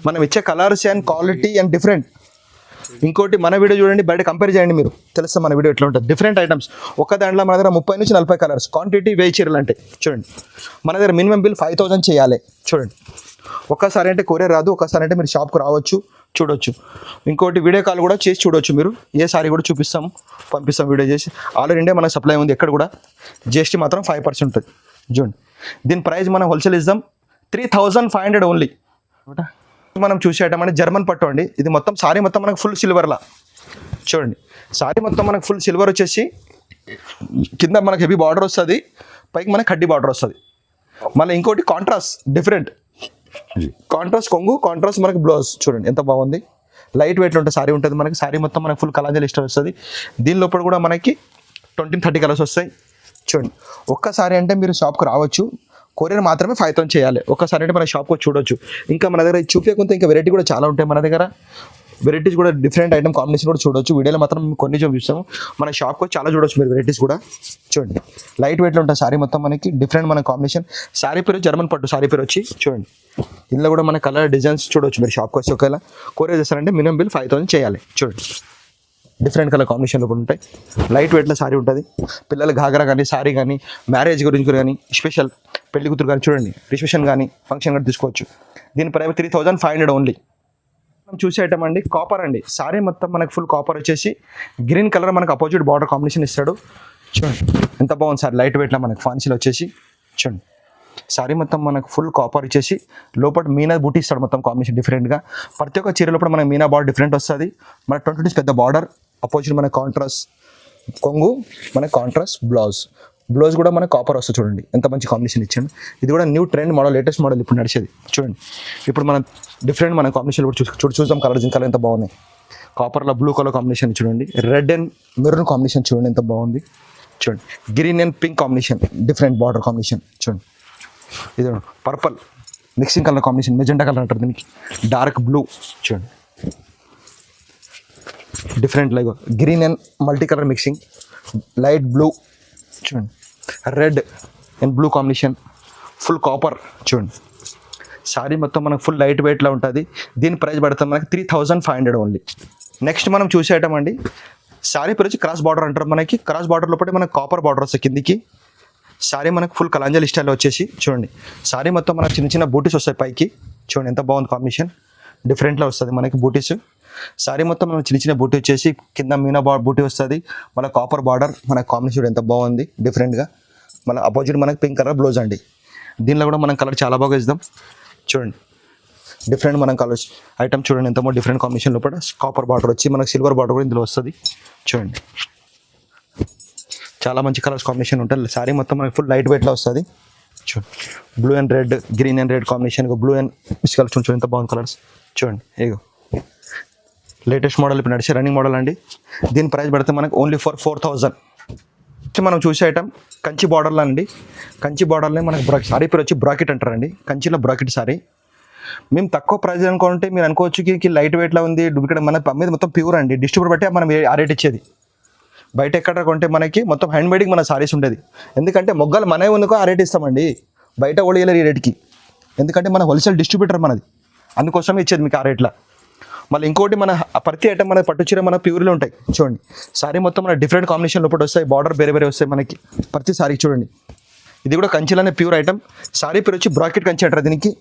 మనం ఇచ్చే colours and quality and different. ఇంకోటి మన వీడియో చూడండి, బయట కంపేర్ చేయండి మీరు, తెలుస్తుంది మన వీడియో ఎట్లా ఉంటుంది. డిఫరెంట్ ఐటమ్స్ ఒక దాంట్లో మన దగ్గర 30 నుంచి 40 కలర్స్, క్వాంటిటీ 1000 చీరలు అంటే. చూడండి మన దగ్గర మినిమం బిల్ 5,000 చేయాలి. చూడండి ఒక్కసారి అంటే కొరియర్ రాదు, ఒక్కసారి అంటే మీరు షాప్కి రావచ్చు, చూడొచ్చు. ఇంకోటి వీడియో కాల్ కూడా చేసి చూడొచ్చు మీరు, ఏ సారీ కూడా చూపిస్తాము, పంపిస్తాం వీడియో చేసి. ఆల్ ఇండియా మనకు సప్లై ఉంది, ఎక్కడ కూడా. జిఎస్టీ మాత్రం 5% ఉంటుంది. చూడండి దీని ప్రైస్ మనం హోల్సేల్ ఇద్దాం 3500 ఓన్లీ. మనం చూసేటమంటే జర్మన్ పట్టు అండి. ఇది మొత్తం సారీ మొత్తం మనకు ఫుల్ సిల్వర్లా. చూడండి సారీ మొత్తం మనకు ఫుల్ సిల్వర్ వచ్చేసి కింద మనకు హెవీ బార్డర్ వస్తుంది, పైకి మనకి కడ్డీ బార్డర్ వస్తుంది. మళ్ళీ ఇంకోటి కాంట్రాస్ట్ డిఫరెంట్, కాంట్రాస్ట్ కొంగు, కాంట్రాస్ట్ మనకి బ్లౌజ్. చూడండి ఎంత బాగుంది, లైట్ వెయిట్లో ఉంటుంది సారీ ఉంటుంది మనకి. సారీ మొత్తం మనకి ఫుల్ కలాంజలి ఇష్టం వస్తుంది. దీని లోపల కూడా మనకి 20-30 కలర్స్ వస్తాయి. చూడండి ఒక్కసారి అంటే మీరు షాప్కి రావచ్చు, కొరియర్ మాత్రమే 5,000 చేయాలి. ఒకసారి అంటే మన షాప్కి వచ్చి చూడొచ్చు. ఇంకా మన దగ్గర చూపించకుంటే ఇంకా వెరైటీ కూడా చాలా ఉంటాయి మన దగ్గర. వెరైటీస్ కూడా డిఫరెంట్ ఐటమ్ కాంబినేషన్ కూడా చూడొచ్చు. వీడియోలో మాత్రం కొన్ని చూపిస్తాము. మన షాప్కి వచ్చి చాలా చూడొచ్చు మీరు వెరైటీస్ కూడా. చూడండి లైట్ వెయిట్లో ఉంటుంది సారీ మొత్తం మనకి. డిఫరెంట్ మన కాంబినేషన్. సారీ పేరు జర్మన్ పట్టు సారీ పేరు వచ్చి చూడండి. ఇందులో కూడా మన కలర్ డిజైన్స్ చూడొచ్చు మీరు షాప్కి వచ్చి. ఒకవేళ కొరియర్ చేస్తారంటే మినిమం బిల్ 5,000 చేయాలి. చూడండి డిఫరెంట్ కలర్ కాంబినేషన్లో కూడా ఉంటాయి. లైట్ వెయిట్లో సారీ ఉంటుంది. పిల్లల ఘాగరా కానీ సారీ కానీ మ్యారేజ్ గురించి కానీ స్పెషల్ పెళ్లి కూతురు కానీ చూడండి రిసెప్షన్ కానీ ఫంక్షన్ కానీ తీసుకోవచ్చు. దీని ప్రైస్ 3,500 ఓన్లీ. మనం చూసే ఐటమ్ అండి కాపర్ అండి. సారీ మొత్తం మనకు ఫుల్ కాపర్ వచ్చేసి గ్రీన్ కలర్ మనకు అపోజిట్ బార్డర్ కాంబినేషన్ ఇస్తాడు. చూడండి ఎంత బాగుంది సార్. లైట్ వెయిట్లో మనకు ఫాన్సీలో వచ్చేసి చూడండి సారీ మొత్తం మనకు ఫుల్ కాపర్ ఇచ్చేసి లోపల మీనా బూటీ ఇస్తాడు మొత్తం కాంబినేషన్ డిఫరెంట్గా. ప్రతి ఒక్క చీర లోపల మనకి మీనా బార్డర్ డిఫరెంట్ వస్తుంది. మన 20 ఇంచ్ పెద్ద బార్డర్ అపోజిట్ మన కాంట్రాస్ట్ కొంగు మన కాంట్రాస్ట్ బ్లౌజ్ కూడా మన కాపర్ వస్తుంది. చూడండి ఎంత మంచి కాంబినేషన్ ఇచ్చాడు. ఇది కూడా new trend model latest model ఇప్పుడు నడిచేది. చూడండి ఇప్పుడు మనం డిఫరెంట్ మన కాంబినేషన్ కూడా చూద్దాం. కలర్ ఎంత బాగున్నాయి. కాపర్లో బ్లూ కలర్ కాంబినేషన్ చూడండి. రెడ్ అండ్ మెరూన్ కాంబినేషన్ చూడండి ఎంత బాగుంది. చూడండి green and pink combination different border combination. చూడండి ఇది purple mixing colour combination magenta colour అంటారు దీనికి. డార్క్ బ్లూ చూడండి different like green and multi colour mixing. Light blue చూడండి. Red and blue combination full copper చూడండి. సారీ మొత్తం మనకు ఫుల్ లైట్ వెయిట్లో ఉంటుంది. దీని ప్రైస్ పడుతుంది మనకి 3,500 ఓన్లీ. నెక్స్ట్ మనం చూసేయటం అండి సారీ పేరు వచ్చి క్రాస్ బార్డర్ అంటారు. మనకి క్రాస్ బార్డర్ లోపల మనకి కాపర్ బార్డర్ వస్తుంది కిందికి. సారీ మనకు ఫుల్ కలాంజలి స్టైల్లో వచ్చేసి చూడండి. సారీ మొత్తం మనకు చిన్న చిన్న బూటీస్ వస్తాయి పైకి. చూడండి ఎంత బాగుంది కాంబినేషన్. డిఫరెంట్లో వస్తుంది మనకి బూటీస్. సారీ మొత్తం మనం చిన్న చిన్న బూటీ వచ్చేసి కింద మీనా బూటీ వస్తుంది. మళ్ళీ కాపర్ బార్డర్ మన కాంబినేషన్ ఎంత బాగుంది డిఫరెంట్గా. మళ్ళీ అపోజిట్ మనకి పింక్ కలర్ బ్లౌజ్ అండి. దీనిలో కూడా మనం కలర్ చాలా బాగా ఇద్దాం. చూడండి డిఫరెంట్ మనం కలర్స్ ఐటమ్ చూడండి ఎంత డిఫరెంట్ కాంబినేషన్ లోపల కాపర్ బార్డర్ వచ్చి మనకి సిల్వర్ బార్డర్ కూడా ఇందులో వస్తుంది. చూడండి చాలా మంచి కలర్స్ కాంబినేషన్ ఉంటుంది. సారీ మొత్తం మనకి ఫుల్ లైట్ వెయిట్లో వస్తుంది. చూడండి blue and red green and red combination. Blue and miss colours చూడండి ఎంత బాగుంది కలర్స్. చూడండి ఏగో లేటెస్ట్ మోడల్ ఇప్పుడు నడిచే రన్నింగ్ మోడల్ అండి. దీని ప్రైస్ పడితే మనకు ఓన్లీ ఫర్ 4,000. మనం చూసే ఐటమ్ కంచి బార్డర్లో అండి. కంచి బార్డర్లో మనకు సారీ పేరు వచ్చి బ్రాకెట్ అంటారండి. కంచిలో బ్రాకెట్ సారీ. మేము తక్కువ ప్రైస్ అనుకుంటే మీరు అనుకోవచ్చు లైట్ వెయిట్లో ఉంది ఇక్కడ మన మీద మొత్తం ప్యూర్ అండి. డిస్ట్రిబ్యూటర్ బట్టి మనం ఆ రేట్ ఇచ్చేది. బయట ఎక్కడ కొంటే మనకి మొత్తం హ్యాండ్ మేడింగ్ మన సారీస్ ఉండేది. ఎందుకంటే మొగ్గలు మనమే ఉందుకో ఆ రేట్ ఇస్తామండి. బయట ఓడియలేరు ఈ రేట్కి. ఎందుకంటే మన హోల్సేల్ డిస్ట్రిబ్యూటర్ మనది. అందుకోసమే ఇచ్చేది మీకు ఆ రేట్లో. మళ్ళీ ఇంకోటి మన ప్రతి ఐటమ్ మన పట్టు చీర మన ప్యూర్లో ఉంటాయి. చూడండి సారీ మొత్తం మన డిఫరెంట్ కాంబినేషన్ లోపల వస్తాయి. బార్డర్ వేరే వస్తాయి మనకి ప్రతి సారీ. చూడండి ఇది కూడా కంచిలోనే ప్యూర్ ఐటమ్. సారీ పేరు వచ్చి బ్రాకెట్ కంచి అంటారు దీనికి.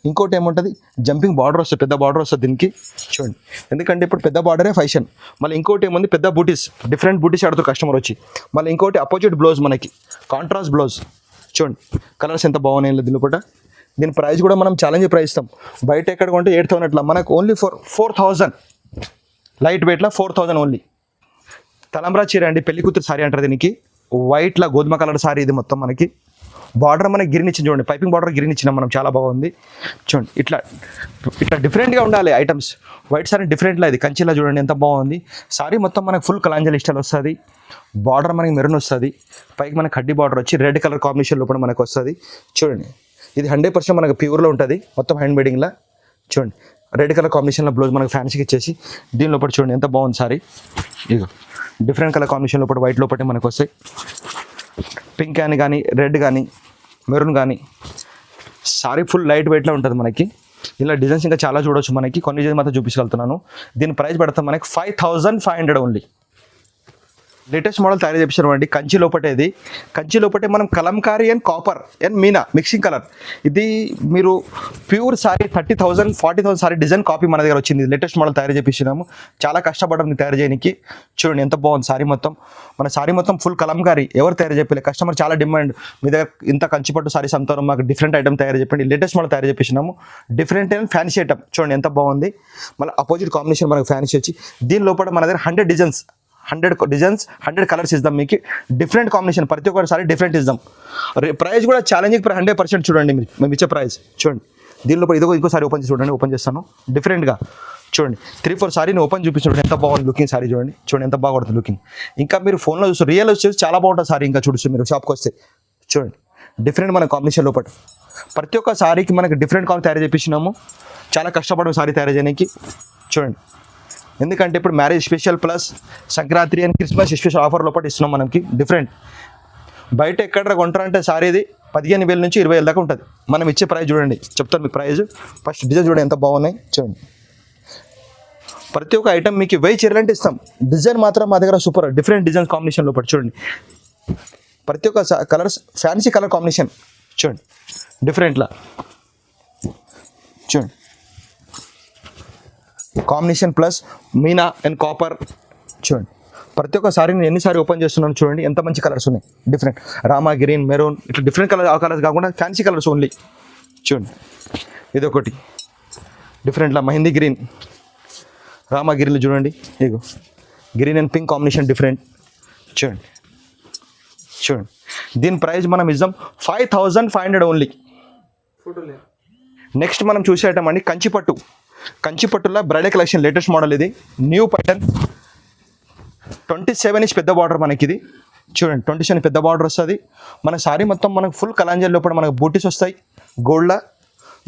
ఇంకోటి ఏముంటుంది జంపింగ్ బార్డర్ వస్తుంది. పెద్ద బార్డర్ వస్తుంది దీనికి. చూడండి ఎందుకంటే ఇప్పుడు పెద్ద బార్డరే ఫ్యాషన్. మళ్ళీ ఇంకోటి ఏముంది పెద్ద బూటీస్ డిఫరెంట్ బూటీస్ ఆడుతారు కస్టమర్ వచ్చి. మళ్ళీ ఇంకోటి అపోజిట్ బ్లౌజ్ మనకి కాంట్రాస్ట్ బ్లౌజ్. చూడండి కలర్స్ ఎంత బాగున్నాయి దీని లోపల. దీని ప్రైస్ కూడా మనం ఛాలెంజ్ ప్రైస్ ఇస్తాం. బయట ఎక్కడ కొంటే 8,000 అట్లా. మనకు ఓన్లీ 4,000 లైట్ వెయిట్లో 4,000 ఓన్లీ. తలంబ్రా చీర అండి. పెళ్లి కూతురు సారీ అంటారు దీనికి. వైట్లో గోధుమ కలర్ సారీ ఇది మొత్తం మనకి. బార్డర్ మనకి గ్రీన్ ఇచ్చింది చూడండి. పైపింగ్ బార్డర్ గ్రీన్ ఇచ్చినాం మనం. చాలా బాగుంది. చూడండి ఇట్లా డిఫరెంట్గా ఉండాలి ఐటమ్స్. వైట్ సారీ డిఫరెంట్లో ఇది కంచిలా చూడండి ఎంత బాగుంది. సారీ మొత్తం మనకు ఫుల్ కలాంజలి స్టైల్ వస్తుంది. బార్డర్ మనకి మెరూన్ వస్తుంది. పైకి మనకి కడ్డీ బార్డర్ వచ్చి రెడ్ కలర్ కాంబినేషన్ లోపల మనకు వస్తుంది. చూడండి ఇది 100% మనకు ప్యూర్లో ఉంటుంది మొత్తం హ్యాండ్ మేడింగ్లో. చూడండి రెడ్ కలర్ కాంబినేషన్లో బ్లౌజ్ మనకు ఫ్యాన్సీకి ఇచ్చేసి దీని లోపల చూడండి ఎంత బాగుంది సారీ. ఇదిగో డిఫరెంట్ కలర్ కాంబినేషన్ లోపల వైట్ లోపల మనకు వస్తాయి. పింక్ అని కానీ రెడ్ కానీ మెరూన్ కానీ సారీ ఫుల్ లైట్ వెయిట్లో ఉంటుంది మనకి. ఇలా డిజైన్స్ ఇంకా చాలా చూడవచ్చు మనకి. కొన్ని డిజైన్స్ మాత్రం చూపించగలుగుతున్నాను. దీని ప్రైస్ పడతాం మనకి 5,500 ఓన్లీ. లేటెస్ట్ మోడల్ తయారు చేపించారు అండి. కంచి లోపటే ఇది. కంచి లోపటే మనం kalamkari and copper and meena mixing colour. ఇది మీరు pure sari 30,000 40,000 sari design copy మన దగ్గర వచ్చింది. లేటెస్ట్ మోడల్ తయారు చేపించినాము. చాలా కష్టపడ్డాము తయారు చేయడానికి. చూడండి ఎంత బాగుంది సారీ మొత్తం. మన సారీ మొత్తం ఫుల్ కలంకారీ. ఎవరు తయారు చెప్పలేదు. కస్టమర్ చాలా డిమాండ్. మీ దగ్గర ఇంత కంచిపట్టు సారీస్ అమ్ముతారు, మాకు డిఫరెంట్ ఐటమ్ తయారు చెప్పండి. లేటెస్ట్ మోడల్ తయారు చేపించినాము. Different and fancy item. చూడండి ఎంత బాగుంది. మళ్ళీ అపోజిట్ కాంబినేషన్ మనకు ఫ్యాన్సీ వచ్చి దీని లోపల మన దగ్గర 100 డిజైన్స్ 100 కలర్స్ ఇద్దాం మీకు. డిఫరెంట్ కాంబినేషన్ ప్రతి ఒక్కసారి డిఫరెంట్ ఇద్దాం. ప్రైస్ కూడా ఛాలెంజింగ్ 100% చూడండి మేము ఇచ్చే ప్రైస్. చూడండి దీనిలో ఇంకోసారి ఓపెన్ చేసి చూడండి. ఓపెన్ చేస్తాను డిఫరెంట్గా. చూడండి 3-4 సారీని ఓపెన్ చూపించండి. ఎంత బాగుంది లుకింగ్ సారీ. చూడండి ఎంత బాగుంటుంది లుకింగ్. ఇంకా మీరు ఫోన్లో చూస్తే రియల్ వచ్చేసి చాలా బాగుంటుంది సారీ. ఇంకా చూడొచ్చు మీరు షాప్కి వస్తే. చూడండి డిఫరెంట్ మన కాంబినేషన్ లోపల. ప్రతి ఒక్క సారీకి మనకి డిఫరెంట్ కాంబినేషన్ తయారు చేపించినాము. చాలా కష్టపడే సారీ తయారు చేయడానికి. చూడండి, ఎందుకంటే ఇప్పుడు marriage special plus Sankranti and Christmas special offer లోపల ఇస్తున్నాం మనకి డిఫరెంట్. బయట ఎక్కడ కొంటారంటే సారీ ఇది 15,000 నుంచి 20,000 దాకా ఉంటుంది. మనం ఇచ్చే ప్రైస్ చూడండి, చెప్తాను మీకు ప్రైస్. ఫస్ట్ డిజైన్ చూడండి ఎంత బాగున్నాయి. చూడండి, ప్రతి ఒక్క ఐటమ్ మీకు 1000 చీరలు అంటే ఇస్తాం. డిజైన్ మాత్రం మా దగ్గర సూపర్ డిఫరెంట్ డిజైన్ కాంబినేషన్ లోపల. చూడండి, ప్రతి ఒక్క కలర్స్ ఫ్యాన్సీ కలర్ కాంబినేషన్. చూడండి డిఫరెంట్లా. చూడండి combination plus Meena and copper. చూడండి, ప్రతి ఒక్క సారీ నేను ఎన్నిసారి ఓపెన్ చేస్తున్నాను. చూడండి ఎంత మంచి కలర్స్ ఉన్నాయి. డిఫరెంట్ రామా గ్రీన్, మెరూన్, ఇట్లా డిఫరెంట్ కలర్. ఆ కలర్స్ కాకుండా ఫ్యాన్సీ కలర్స్ ఓన్లీ. చూడండి, ఇదొకటి డిఫరెంట్లా మెహందీ గ్రీన్, రామా గ్రీన్లు చూడండి. ఇగో green and pink combination different. చూడండి చూడండి, దీని ప్రైస్ మనం ఇద్దాం 5,500 ఓన్లీ. నెక్స్ట్ మనం చూసే ఐటమ్ అండి కంచిపట్టు. కంచిపట్టులో బ్రైడల్ కలెక్షన్ లేటెస్ట్ మోడల్. ఇది న్యూ ప్యాటర్న్ 27 ఇంచ్ పెద్ద బార్డర్ మనకి. ఇది చూడండి 27 పెద్ద బార్డర్ వస్తుంది. మన సారీ మొత్తం మనకు ఫుల్ కలాంజల్ లోపల మనకు బూటీస్ వస్తాయి గోల్డ్లా.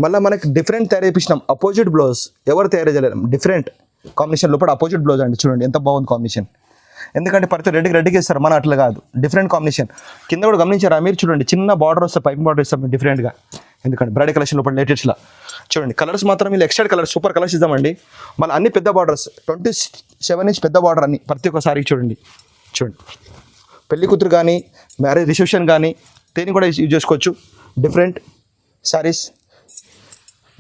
మళ్ళీ మనకి డిఫరెంట్ తయారు చేపించినాం. అపోజిట్ బ్లౌజ్ ఎవరు తయారు చేయలేరు. డిఫరెంట్ కాంబినేషన్ లోపల అపోజిట్ బ్లౌజ్ అండి. చూడండి ఎంత బాగుంది కాంబినేషన్. ఎందుకంటే ప్రతి రెడ్డికి ఇస్తారు, మన అట్లా కాదు. Different combination. కింద కూడా గమనించారా మీరు? చూడండి చిన్న బార్డర్ వస్తే పైపింగ్ బార్డర్ ఇస్తాం డిఫరెంట్గా. ఎందుకంటే బ్రైడల్ కలెక్షన్ లోపల లేటెస్ట్లా. చూడండి కలర్స్ మాత్రం వీళ్ళు ఎక్స్ట్రా కలర్స్ సూపర్ కలర్స్ ఇద్దామండి. మళ్ళీ అన్ని పెద్ద బార్డర్స్ 27 ఇంచ్ పెద్ద బార్డర్ అన్ని ప్రతి ఒక్కసారి. చూడండి చూడండి, పెళ్లి కూతురు కానీ మ్యారేజ్ రిసెప్షన్ కానీ దేని కూడా యూజ్ చేసుకోవచ్చు. డిఫరెంట్ శారీస్.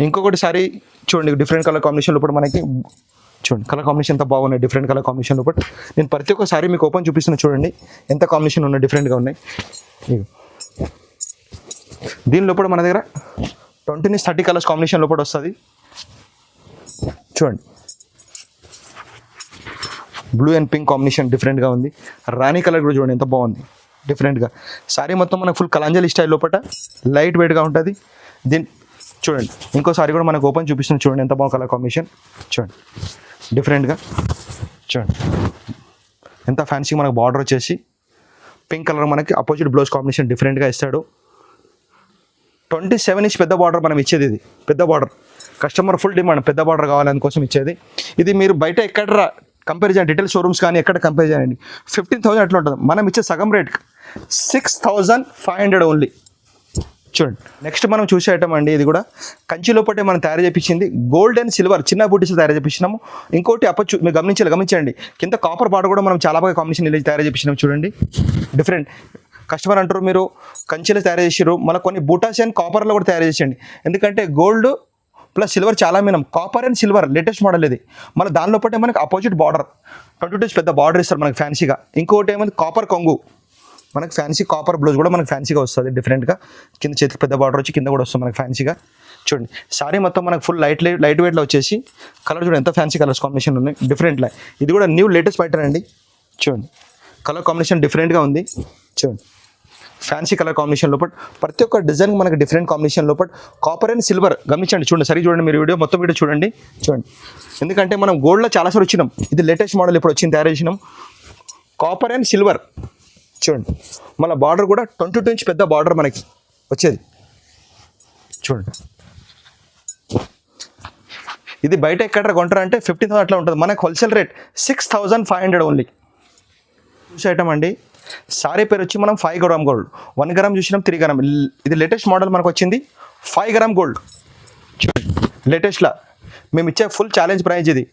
ఇంకొకటి సారీ చూడండి డిఫరెంట్ కలర్ కాంబినేషన్ లోపల మనకి. చూడండి కలర్ కాంబినేషన్ ఎంత బాగున్నాయి. డిఫరెంట్ కలర్ కాంబినేషన్ లోపల నేను ప్రతి ఒక్క సారీ మీకు ఓపెన్ చూపిస్తున్నా. చూడండి ఎంత కాంబినేషన్ ఉన్నాయి, డిఫరెంట్గా ఉన్నాయి. దీని లోపల మన దగ్గర 20 నుంచి 30 కలర్స్ కాంబినేషన్ లోపల వస్తుంది. చూడండి బ్లూ అండ్ పింక్ కాంబినేషన్ డిఫరెంట్గా ఉంది. రాణి కలర్ కూడా చూడండి ఎంత బాగుంది డిఫరెంట్గా. సారీ మొత్తం మనకు ఫుల్ కలాంజలి స్టైల్ లోపల లైట్ వెయిట్గా ఉంటుంది. దీని చూడండి ఇంకో సారీ కూడా మనకు ఓపెన్ చూపిస్తుంది. చూడండి ఎంత బాగుంది కలర్ కాంబినేషన్. చూడండి డిఫరెంట్గా. చూడండి ఎంత ఫ్యాన్సీ. మనకు బార్డర్ వచ్చేసి పింక్ కలర్ మనకి అపోజిట్ బ్లౌజ్ కాంబినేషన్ డిఫరెంట్గా ఇస్తాడు. 27 ఇంచ్ పెద్ద బార్డర్ మనం ఇచ్చేది. ఇది పెద్ద బార్డర్ కస్టమర్ ఫుల్ డిమాండ్. పెద్ద బార్డర్ కావాలని కోసం ఇచ్చేది. ఇది మీరు బయట ఎక్కడ కంపేర్ చేయండి, రిటైల్ షోరూమ్స్ కానీ ఎక్కడ కంపేర్ చేయండి 15,000 అట్లా ఉంటుంది. మనం ఇచ్చే సగం రేట్ 6,500 ఓన్లీ. చూడండి నెక్స్ట్ మనం చూసే ఐటమ్ అండి. ఇది కూడా కంచి లోపటే మనం తయారు చేయించింది. గోల్డ్ అండ్ సిల్వర్ చిన్న బూటీస్ తయారు చేయించినాము. ఇంకోటి మీరు గమనించండి కింద కాపర్ బార్డర్ కూడా మనం చాలా బాగా కాంబినేషన్ తయారు చేయించినాము. చూడండి డిఫరెంట్. కస్టమర్ అంటారు మీరు కంచిలో తయారు చేసారు, మళ్ళీ కొన్ని బూటాస్ అండ్ కాపర్లో కూడా తయారు చేసేయండి. ఎందుకంటే గోల్డ్ ప్లస్ సిల్వర్ చాలా మినం. Copper and silver latest model ఇది. మళ్ళీ దానిలో పట్టే మనకి అపోజిట్ బార్డర్ 22 పెద్ద బార్డర్ ఇస్తారు మనకి ఫ్యాన్సీగా. ఇంకోటి ఏమైంది కాపర్ కొంగు మనకి ఫ్యాన్సీ కాపర్ బ్లౌజ్ కూడా మనకి ఫ్యాన్సీగా వస్తుంది డిఫరెంట్గా. కింద చేతికి పెద్ద బార్డర్ వచ్చి కింద కూడా వస్తుంది మనకి ఫ్యాన్సీగా. చూడండి సారీ మొత్తం మనకు ఫుల్ లైట్ వెయిట్లో వచ్చేసి కలర్ చూడండి ఎంత ఫ్యాన్సీ కలర్స్ కాంబినేషన్ ఉన్నాయి డిఫరెంట్లా. ఇది కూడా న్యూ లేటెస్ట్ ప్యాటర్న్ అండి. చూడండి కలర్ కాంబినేషన్ డిఫరెంట్గా ఉంది. చూడండి ఫ్యాన్సీ కలర్ కాంబినేషన్ లోపల ప్రతి ఒక్క డిజైన్ మనకి డిఫరెంట్ కాంబినేషన్ లోపల కాపర్ అండ్ సిల్వర్ గమనించండి. చూడండి సరి చూడండి మీరు వీడియో మొత్తం వీడియో చూడండి. చూడండి ఎందుకంటే మనం గోల్డ్లో చాలాసార్లు వచ్చినాం. ఇది లేటెస్ట్ మోడల్ ఇప్పుడు వచ్చింది తయారు చేసినాం. Copper and silver. చూడండి మళ్ళీ బార్డర్ కూడా 22 ఇంచ్ పెద్ద బార్డర్ మనకి వచ్చేది. చూడండి ఇది బయట ఎక్కడ కొంటారంటే 15,000 అట్లా ఉంటుంది. మనకు హోల్సేల్ రేట్ 6,500 ఓన్లీ. చూసే ఐటమ్ అండి. సారీ పేరు వచ్చి మనం 5 గ్రామ్ గోల్డ్. 1 గ్రామ్ చూసినాం 3 గ్రామ్. ఇది లేటెస్ట్ మోడల్ మనకు వచ్చింది 5 గ్రామ్ గోల్డ్. చూడండి లేటెస్ట్లో మేము ఇచ్చే ఫుల్ ఛాలెంజ్ ప్రైజ్ ఇది.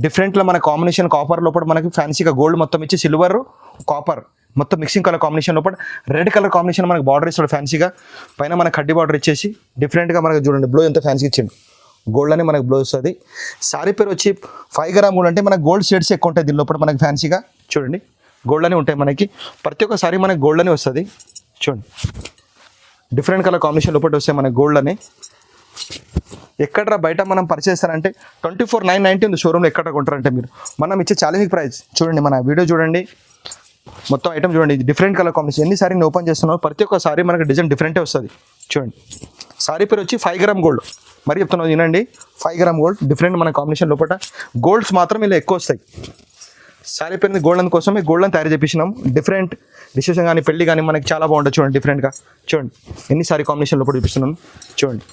డిఫరెంట్లో మన కాంబినేషన్ కాపర్ లోపల మనకి ఫ్యాన్సీగా గోల్డ్ మొత్తం ఇచ్చి సిల్వర్ కాపర్ మొత్తం మిక్సింగ్ కలర్ కాంబినేషన్ లోపల రెడ్ కలర్ కాంబినేషన్ మనకి బార్డర్ ఇస్తాడు ఫ్యాన్సీగా. పైన మనకి కడ్డీ బార్డర్ ఇచ్చేసి డిఫరెంట్గా మనకి చూడండి బ్లౌజ్ ఎంత ఫ్యాన్సీ ఇచ్చిండు. గోల్డ్ అని మనకు బ్లౌజ్ వస్తుంది. సారీ పేరు వచ్చి 5 గ్రామ్ గోల్డ్ అంటే మనకు గోల్డ్ షేడ్స్ ఎక్కువ ఉంటాయి దీని లోపల మనకి ఫ్యాన్సీగా. చూడండి గోల్డ్ అని ఉంటాయి మనకి. ప్రతి ఒక్క సారీ మనకి గోల్డ్ అని వస్తుంది. చూడండి డిఫరెంట్ కలర్ కాంబినేషన్ లోపల వస్తాయి మనకి గోల్డ్ అని. ఎక్కడ బయట మనం పర్చేస్ చేస్తారంటే 24,990 ఉంది షోరూమ్లో. ఎక్కడ కొంటారంటే మీరు మనం ఇచ్చే ఛాలెంజింగ్ ప్రైస్. చూడండి మన వీడియో చూడండి మొత్తం ఐటమ్ చూడండి. ఇది డిఫరెంట్ కలర్ కాంబినేషన్. ఎన్ని సారీ ఓపెన్ చేస్తున్నావు ప్రతి ఒక్క సారీ మనకి డిజైన్ డిఫరెంటే వస్తుంది. చూడండి సారీ పేరు వచ్చి 5 గ్రామ్ గోల్డ్. మరి చెప్తున్నావు వినండి 5 గ్రామ్ గోల్డ్ డిఫరెంట్ మన కాంబినేషన్ లోపల. గోల్డ్స్ మాత్రం ఇలా ఎక్కువ వస్తాయి. శారీ పేరుంది గోల్డెన్ కోసం ఈ గోల్డెన్ తయారు చేపించినాం. డిఫరెంట్ రిసెప్షన్ కానీ పెళ్లి కానీ మనకి చాలా బాగుంటుంది చూడండి. డిఫరెంట్గా చూడండి ఎన్ని సారీ కాంబినేషన్ లోపల చూపిస్తున్నాం చూడండి.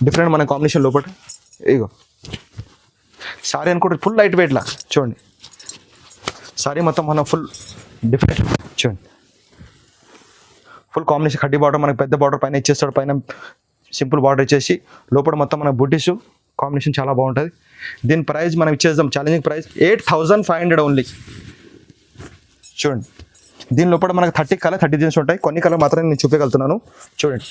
డిఫరెంట్ మన కాంబినేషన్ లోపల ఇగో సారీ అనుకుంటే ఫుల్ లైట్ వెయిట్లా చూడండి. సారీ మొత్తం మనం ఫుల్ డిఫరెంట్ చూడండి. ఫుల్ కాంబినేషన్ కడ్డీ బార్డర్ మనకి పెద్ద బార్డర్ పైన ఇచ్చేస్తాడు. పైన సింపుల్ బార్డర్ ఇచ్చేసి లోపల మొత్తం మన బుటీస్ కాంబినేషన్ చాలా బాగుంటుంది. దీని ప్రైస్ మనం ఇచ్చేద్దాం ఛాలెంజింగ్ ప్రైస్ 8500 ఓన్లీ. చూడండి దీని లోపల మనకు 30 డిజైన్స్ ఉంటాయి. కొన్ని కలర్ మాత్రం నేను చూపించగలుగుతున్నాను చూడండి.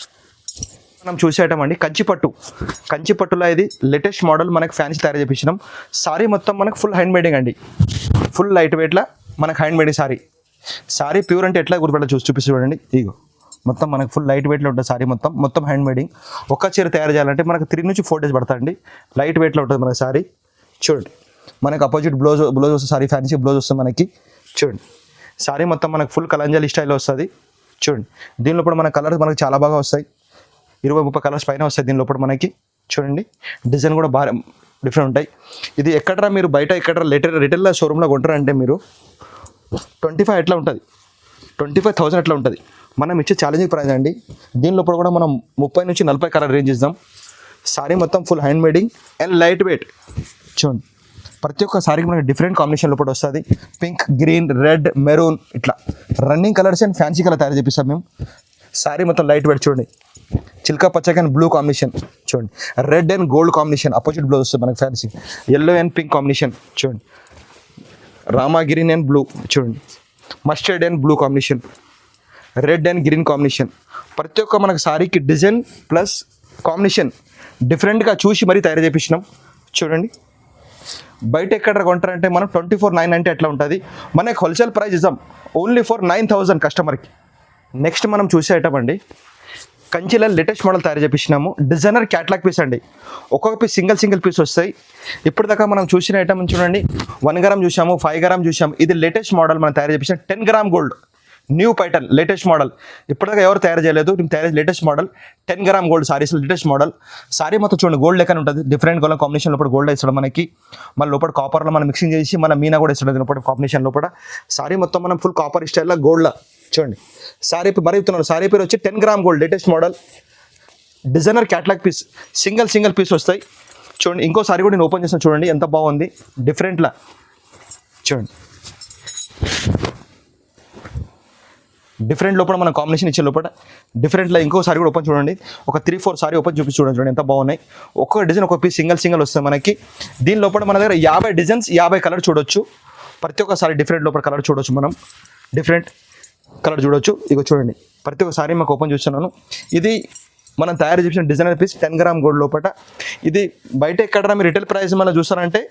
మనం చూసేయటం అండి కంచిపట్టులో ఇది లేటెస్ట్ మోడల్ మనకి ఫ్యాన్సీ తయారు చేపించినాం. సారీ మొత్తం మనకు ఫుల్ హ్యాండ్ మేడింగ్ అండి. ఫుల్ లైట్ వెయిట్లా మనకు హ్యాండ్ మేడింగ్ సారీ ప్యూర్ అంటే ఎట్లా గుర్తుపెట్టాలి చూపిస్తూ చూడండి. ఇగో మొత్తం మనకు ఫుల్ లైట్ వెయిట్లో ఉంటుంది సారీ మొత్తం హ్యాండ్ మేడింగ్. ఒక్క చీర తయారు చేయాలంటే మనకు 3 నుంచి 4 డేస్ పడుతుంది. లైట్ వెయిట్లో ఉంటుంది మనకి సారీ చూడండి. మనకు అపోజిట్ బ్లౌజ్ వస్తుంది సారీ ఫ్యాన్సీ బ్లౌజ్ వస్తుంది మనకి చూడండి. సారీ మొత్తం మనకు ఫుల్ కలంజలి స్టైల్లో వస్తుంది చూడండి. దీనిలో కూడా మన కలర్స్ మనకు చాలా బాగా వస్తాయి. 20-30 కలర్స్ పైన వస్తాయి దీని లోపల మనకి చూడండి. డిజైన్ కూడా బాగా డిఫరెంట్ ఉంటాయి. ఇది ఎక్కడ మీరు బయట ఎక్కడ రిటైల్ షోరూంలో కొంటారంటే మీరు 25 ఎట్లా ఉంటుంది 25,000 ఎట్లా ఉంటుంది. మనం ఇచ్చే ఛాలెంజింగ్ ప్రైస్ అండి. దీని లోపల కూడా మనం 30 నుంచి 40 కలర్ రేంజ్ ఇస్తాం. సారీ మొత్తం full hand made in and light weight చూడండి. ప్రతి ఒక్క సారీకి మనకి డిఫరెంట్ కాంబినేషన్ లోపల వస్తుంది. పింక్, గ్రీన్, రెడ్, మెరూన్ ఇట్లా running colours and fancy colour తయారు చేపిస్తాం మేము. సారీ మొత్తం లైట్ వెయిట్ చూడండి. చిల్కా పచ్చకి అండ్ బ్లూ కాంబినేషన్ చూడండి. Red and gold combination opposite blouse వస్తుంది మనకి fancy. Yellow and pink combination చూడండి. రామా గ్రీన్ అండ్ బ్లూ చూడండి. Mustard and blue combination. Red and green combination. ప్రతి ఒక్క మనకు సారీకి డిజైన్ ప్లస్ కాంబినేషన్ డిఫరెంట్గా చూసి మరీ తయారు చేపించినాం చూడండి. బయట ఎక్కడ కొంటారంటే మనం 24,990 ఎట్లా ఉంటుంది. మనకి హోల్సేల్ ప్రైస్ ఇద్దాం ఓన్లీ ఫర్ 9,000 కస్టమర్కి. నెక్స్ట్ మనం చూసే ఐటమ్ అండి కంచిలో లేటెస్ట్ మోడల్ తయారు చేపించినాము. డిజైనర్ క్యాట్లాగ్ పీస్ అండి. ఒక్కొక్క పీస్ సింగిల్ పీస్ వస్తాయి. ఇప్పటిదాకా మనం చూసిన ఐటమ్ చూడండి 1 గ్రామ్ చూసాము, 5 గ్రామ్ చూసాము. ఇది లేటెస్ట్ మోడల్ మనం తయారు చేపించిన 10 gram gold new pattern latest model. ఇప్పటిదాకా ఎవరు తయారు చేయలేదు. మేము తయారు latest model 10 gram gold saris latest model. Sorry మొత్తం చూడండి గోల్డ్ లెక్కన ఉంటుంది. డిఫరెంట్ కలర్ కాంబినేషన్ లోపల గోల్డ్ ఇస్తాడు మనకి. మన లోపల కాపర్లో మనం మిక్సింగ్ చేసి మన మీనా కూడా ఇస్తాడు లోపల కాంబినేషన్ లోపల. సారీ మొత్తం మనం ఫుల్ కాపర్ స్టైల్లో గోల్డ్లో చూడండి. సారీ మరి చెప్తున్నాను సారీ పేరు వచ్చి 10 gram gold latest model designer catalogue piece single piece వస్తాయి చూడండి. ఇంకో సారీ కూడా నేను ఓపెన్ చేస్తాను చూడండి ఎంత బాగుంది డిఫరెంట్లా చూడండి. డిఫరెంట్ లోపల మనం కాంబినేషన్ ఇచ్చే లోపల డిఫరెంట్లో ఇంకో సారీ కూడా ఓపెన్ చూడండి. ఒక 3-4 సారీ ఓపెన్ చూడండి ఎంత బాగున్నాయి. ఒక్కొక్క డిజైన్ ఒక పీస్ సింగిల్ వస్తుంది మనకి. దీని లోపల మన దగ్గర 50 డిజైన్స్ 50 కలర్ చూడొచ్చు. ప్రతి ఒక్క సారీ డిఫరెంట్ లోపల కలర్ చూడొచ్చు. మనం డిఫరెంట్ కలర్ చూడొచ్చు. ఇక చూడండి ప్రతి ఒక్క సారీ మాకు ఓపెన్ చూస్తున్నాను. ఇది మనం తయారు చేసిన డిజైనర్ పీస్ 10 గ్రామ్ గోల్డ్ లోపల. ఇది బయట ఎక్కడ మీరు రిటైల్ ప్రైస్ మనం చూస్తారంటే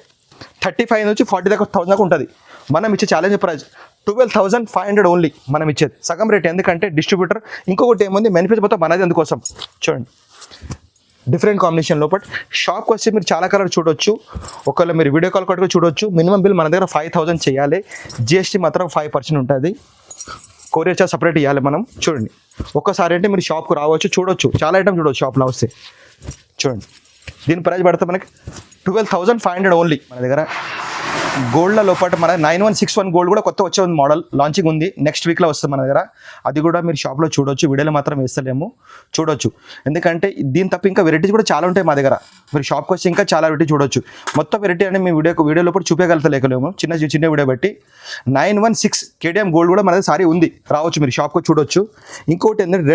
35 నుంచి 40,000 దాకా ఉంటుంది. మనం ఇచ్చే ఛాలెంజ్ ప్రైస్ 12,500 ఓన్లీ మనం ఇచ్చేది సగం రేట్. ఎందుకంటే డిస్ట్రిబ్యూటర్ ఇంకొకటి ఏముంది మ్యానుఫ్యాక్చర్ మొత్తం మనది అందుకోసం చూడండి. డిఫరెంట్ కాంబినేషన్ లోపల షాప్కి వస్తే మీరు చాలా కలర్ చూడొచ్చు. ఒకవేళ మీరు వీడియో కాల్ కూడా చూడొచ్చు. మినిమం బిల్ మన దగ్గర 5,000 చేయాలి. జిఎస్టీ మాత్రం 5% ఉంటుంది. కొరియర్ చార్జ్ సపరేట్ ఇవ్వాలి మనం చూడండి. ఒక్కసారి అంటే మీరు షాప్కి రావచ్చు చూడొచ్చు. చాలా ఐటమ్ చూడవచ్చు షాప్లో వస్తే చూడండి. దీని ప్రైస్ పడితే మనకి 12,500 ఓన్లీ. మన దగ్గర గోల్డ్ల లోపల మన 9161 గోల్డ్ కూడా కొత్త వచ్చే మోడల్ లాంచింగ్ ఉంది. నెక్స్ట్ వీక్లో వస్తుంది మన దగ్గర. అది కూడా మీరు షాప్లో చూడొచ్చు. వీడియోలో మాత్రం వేస్తలేము చూడొచ్చు. ఎందుకంటే దీని తప్ప ఇంకా వెరైటీస్ కూడా చాలా ఉంటాయి మా దగ్గర. మీరు షాప్కి వచ్చి ఇంకా చాలా వెరైటీ చూడొచ్చు. మొత్తం వెరైటీ అంటే మేము వీడియో లోపల చూపించగలుగుతలేము చిన్న వీడియో బట్టి. 916 కేడిఎం గోల్డ్ కూడా మన దగ్గర సారీ ఉంది. రావచ్చు మీరు షాప్కి చూడొచ్చు. ఇంకోటి ఏంటంటే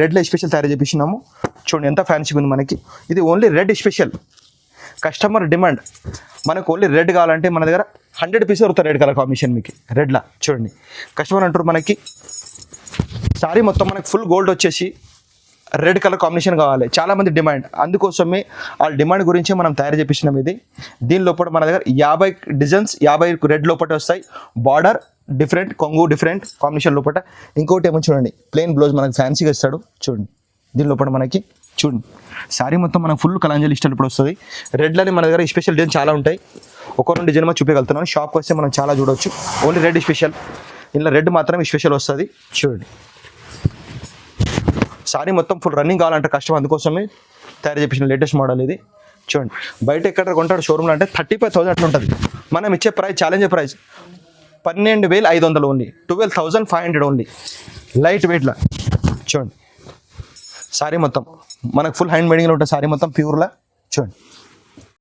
రెడ్లో స్పెషల్ తయారు చేపించినాము చూడండి ఎంత ఫ్యాన్సీగా ఉంది మనకి. ఇది only red special customer demand. మనకు ఓన్లీ రెడ్ కావాలంటే మన దగ్గర 100 పీస్ దొరుకుతాయి రెడ్ కలర్ కాంబినేషన్ మీకు రెడ్లా చూడండి. కస్టమర్ అంటారు మనకి సారీ మొత్తం మనకి ఫుల్ గోల్డ్ వచ్చేసి రెడ్ కలర్ కాంబినేషన్ కావాలి. చాలామంది డిమాండ్. అందుకోసమే ఆ డిమాండ్ గురించి మనం తయారు చేపించినాం ఇది. దీని లోపల మన దగ్గర 50 డిజైన్స్ 50 రెడ్ లోపల వస్తాయి. బార్డర్ డిఫరెంట్, కొంగు డిఫరెంట్ కాంబినేషన్ లోపల. ఇంకోటి ఏమో చూడండి ప్లెయిన్ బ్లౌజ్ మనకి ఫ్యాన్సీగా ఇస్తాడు చూడండి. దీని లోపల మనకి చూడండి సారీ మొత్తం మనకు ఫుల్ కలాంజలి స్టైల్ ఇప్పుడు వస్తుంది. రెడ్లని మన దగ్గర స్పెషల్ డిజైన్ చాలా ఉంటాయి. ఒక 2 డిజైన్ మనం చూపించగలుగుతున్నాను. షాప్కి వస్తే మనం చాలా చూడవచ్చు. Only red special. ఇందులో రెడ్ మాత్రమే స్పెషల్ వస్తుంది చూడండి. సారీ మొత్తం ఫుల్ రన్నింగ్ కావాలంటే కష్టం. అందుకోసమే తయారు చేపించిన లేటెస్ట్ మోడల్ ఇది చూడండి. బయట ఎక్కడ కొంటాడు షోరూమ్లో అంటే 35,000 అట్లా ఉంటుంది. మనం ఇచ్చే price challenge price 12,500 only, 12,500 only. Light వెయిట్లా చూడండి. సారీ మొత్తం మనకు ఫుల్ హ్యాండ్ మేడింగ్లో ఉంటుంది. సారీ మొత్తం ప్యూర్లా చూడండి.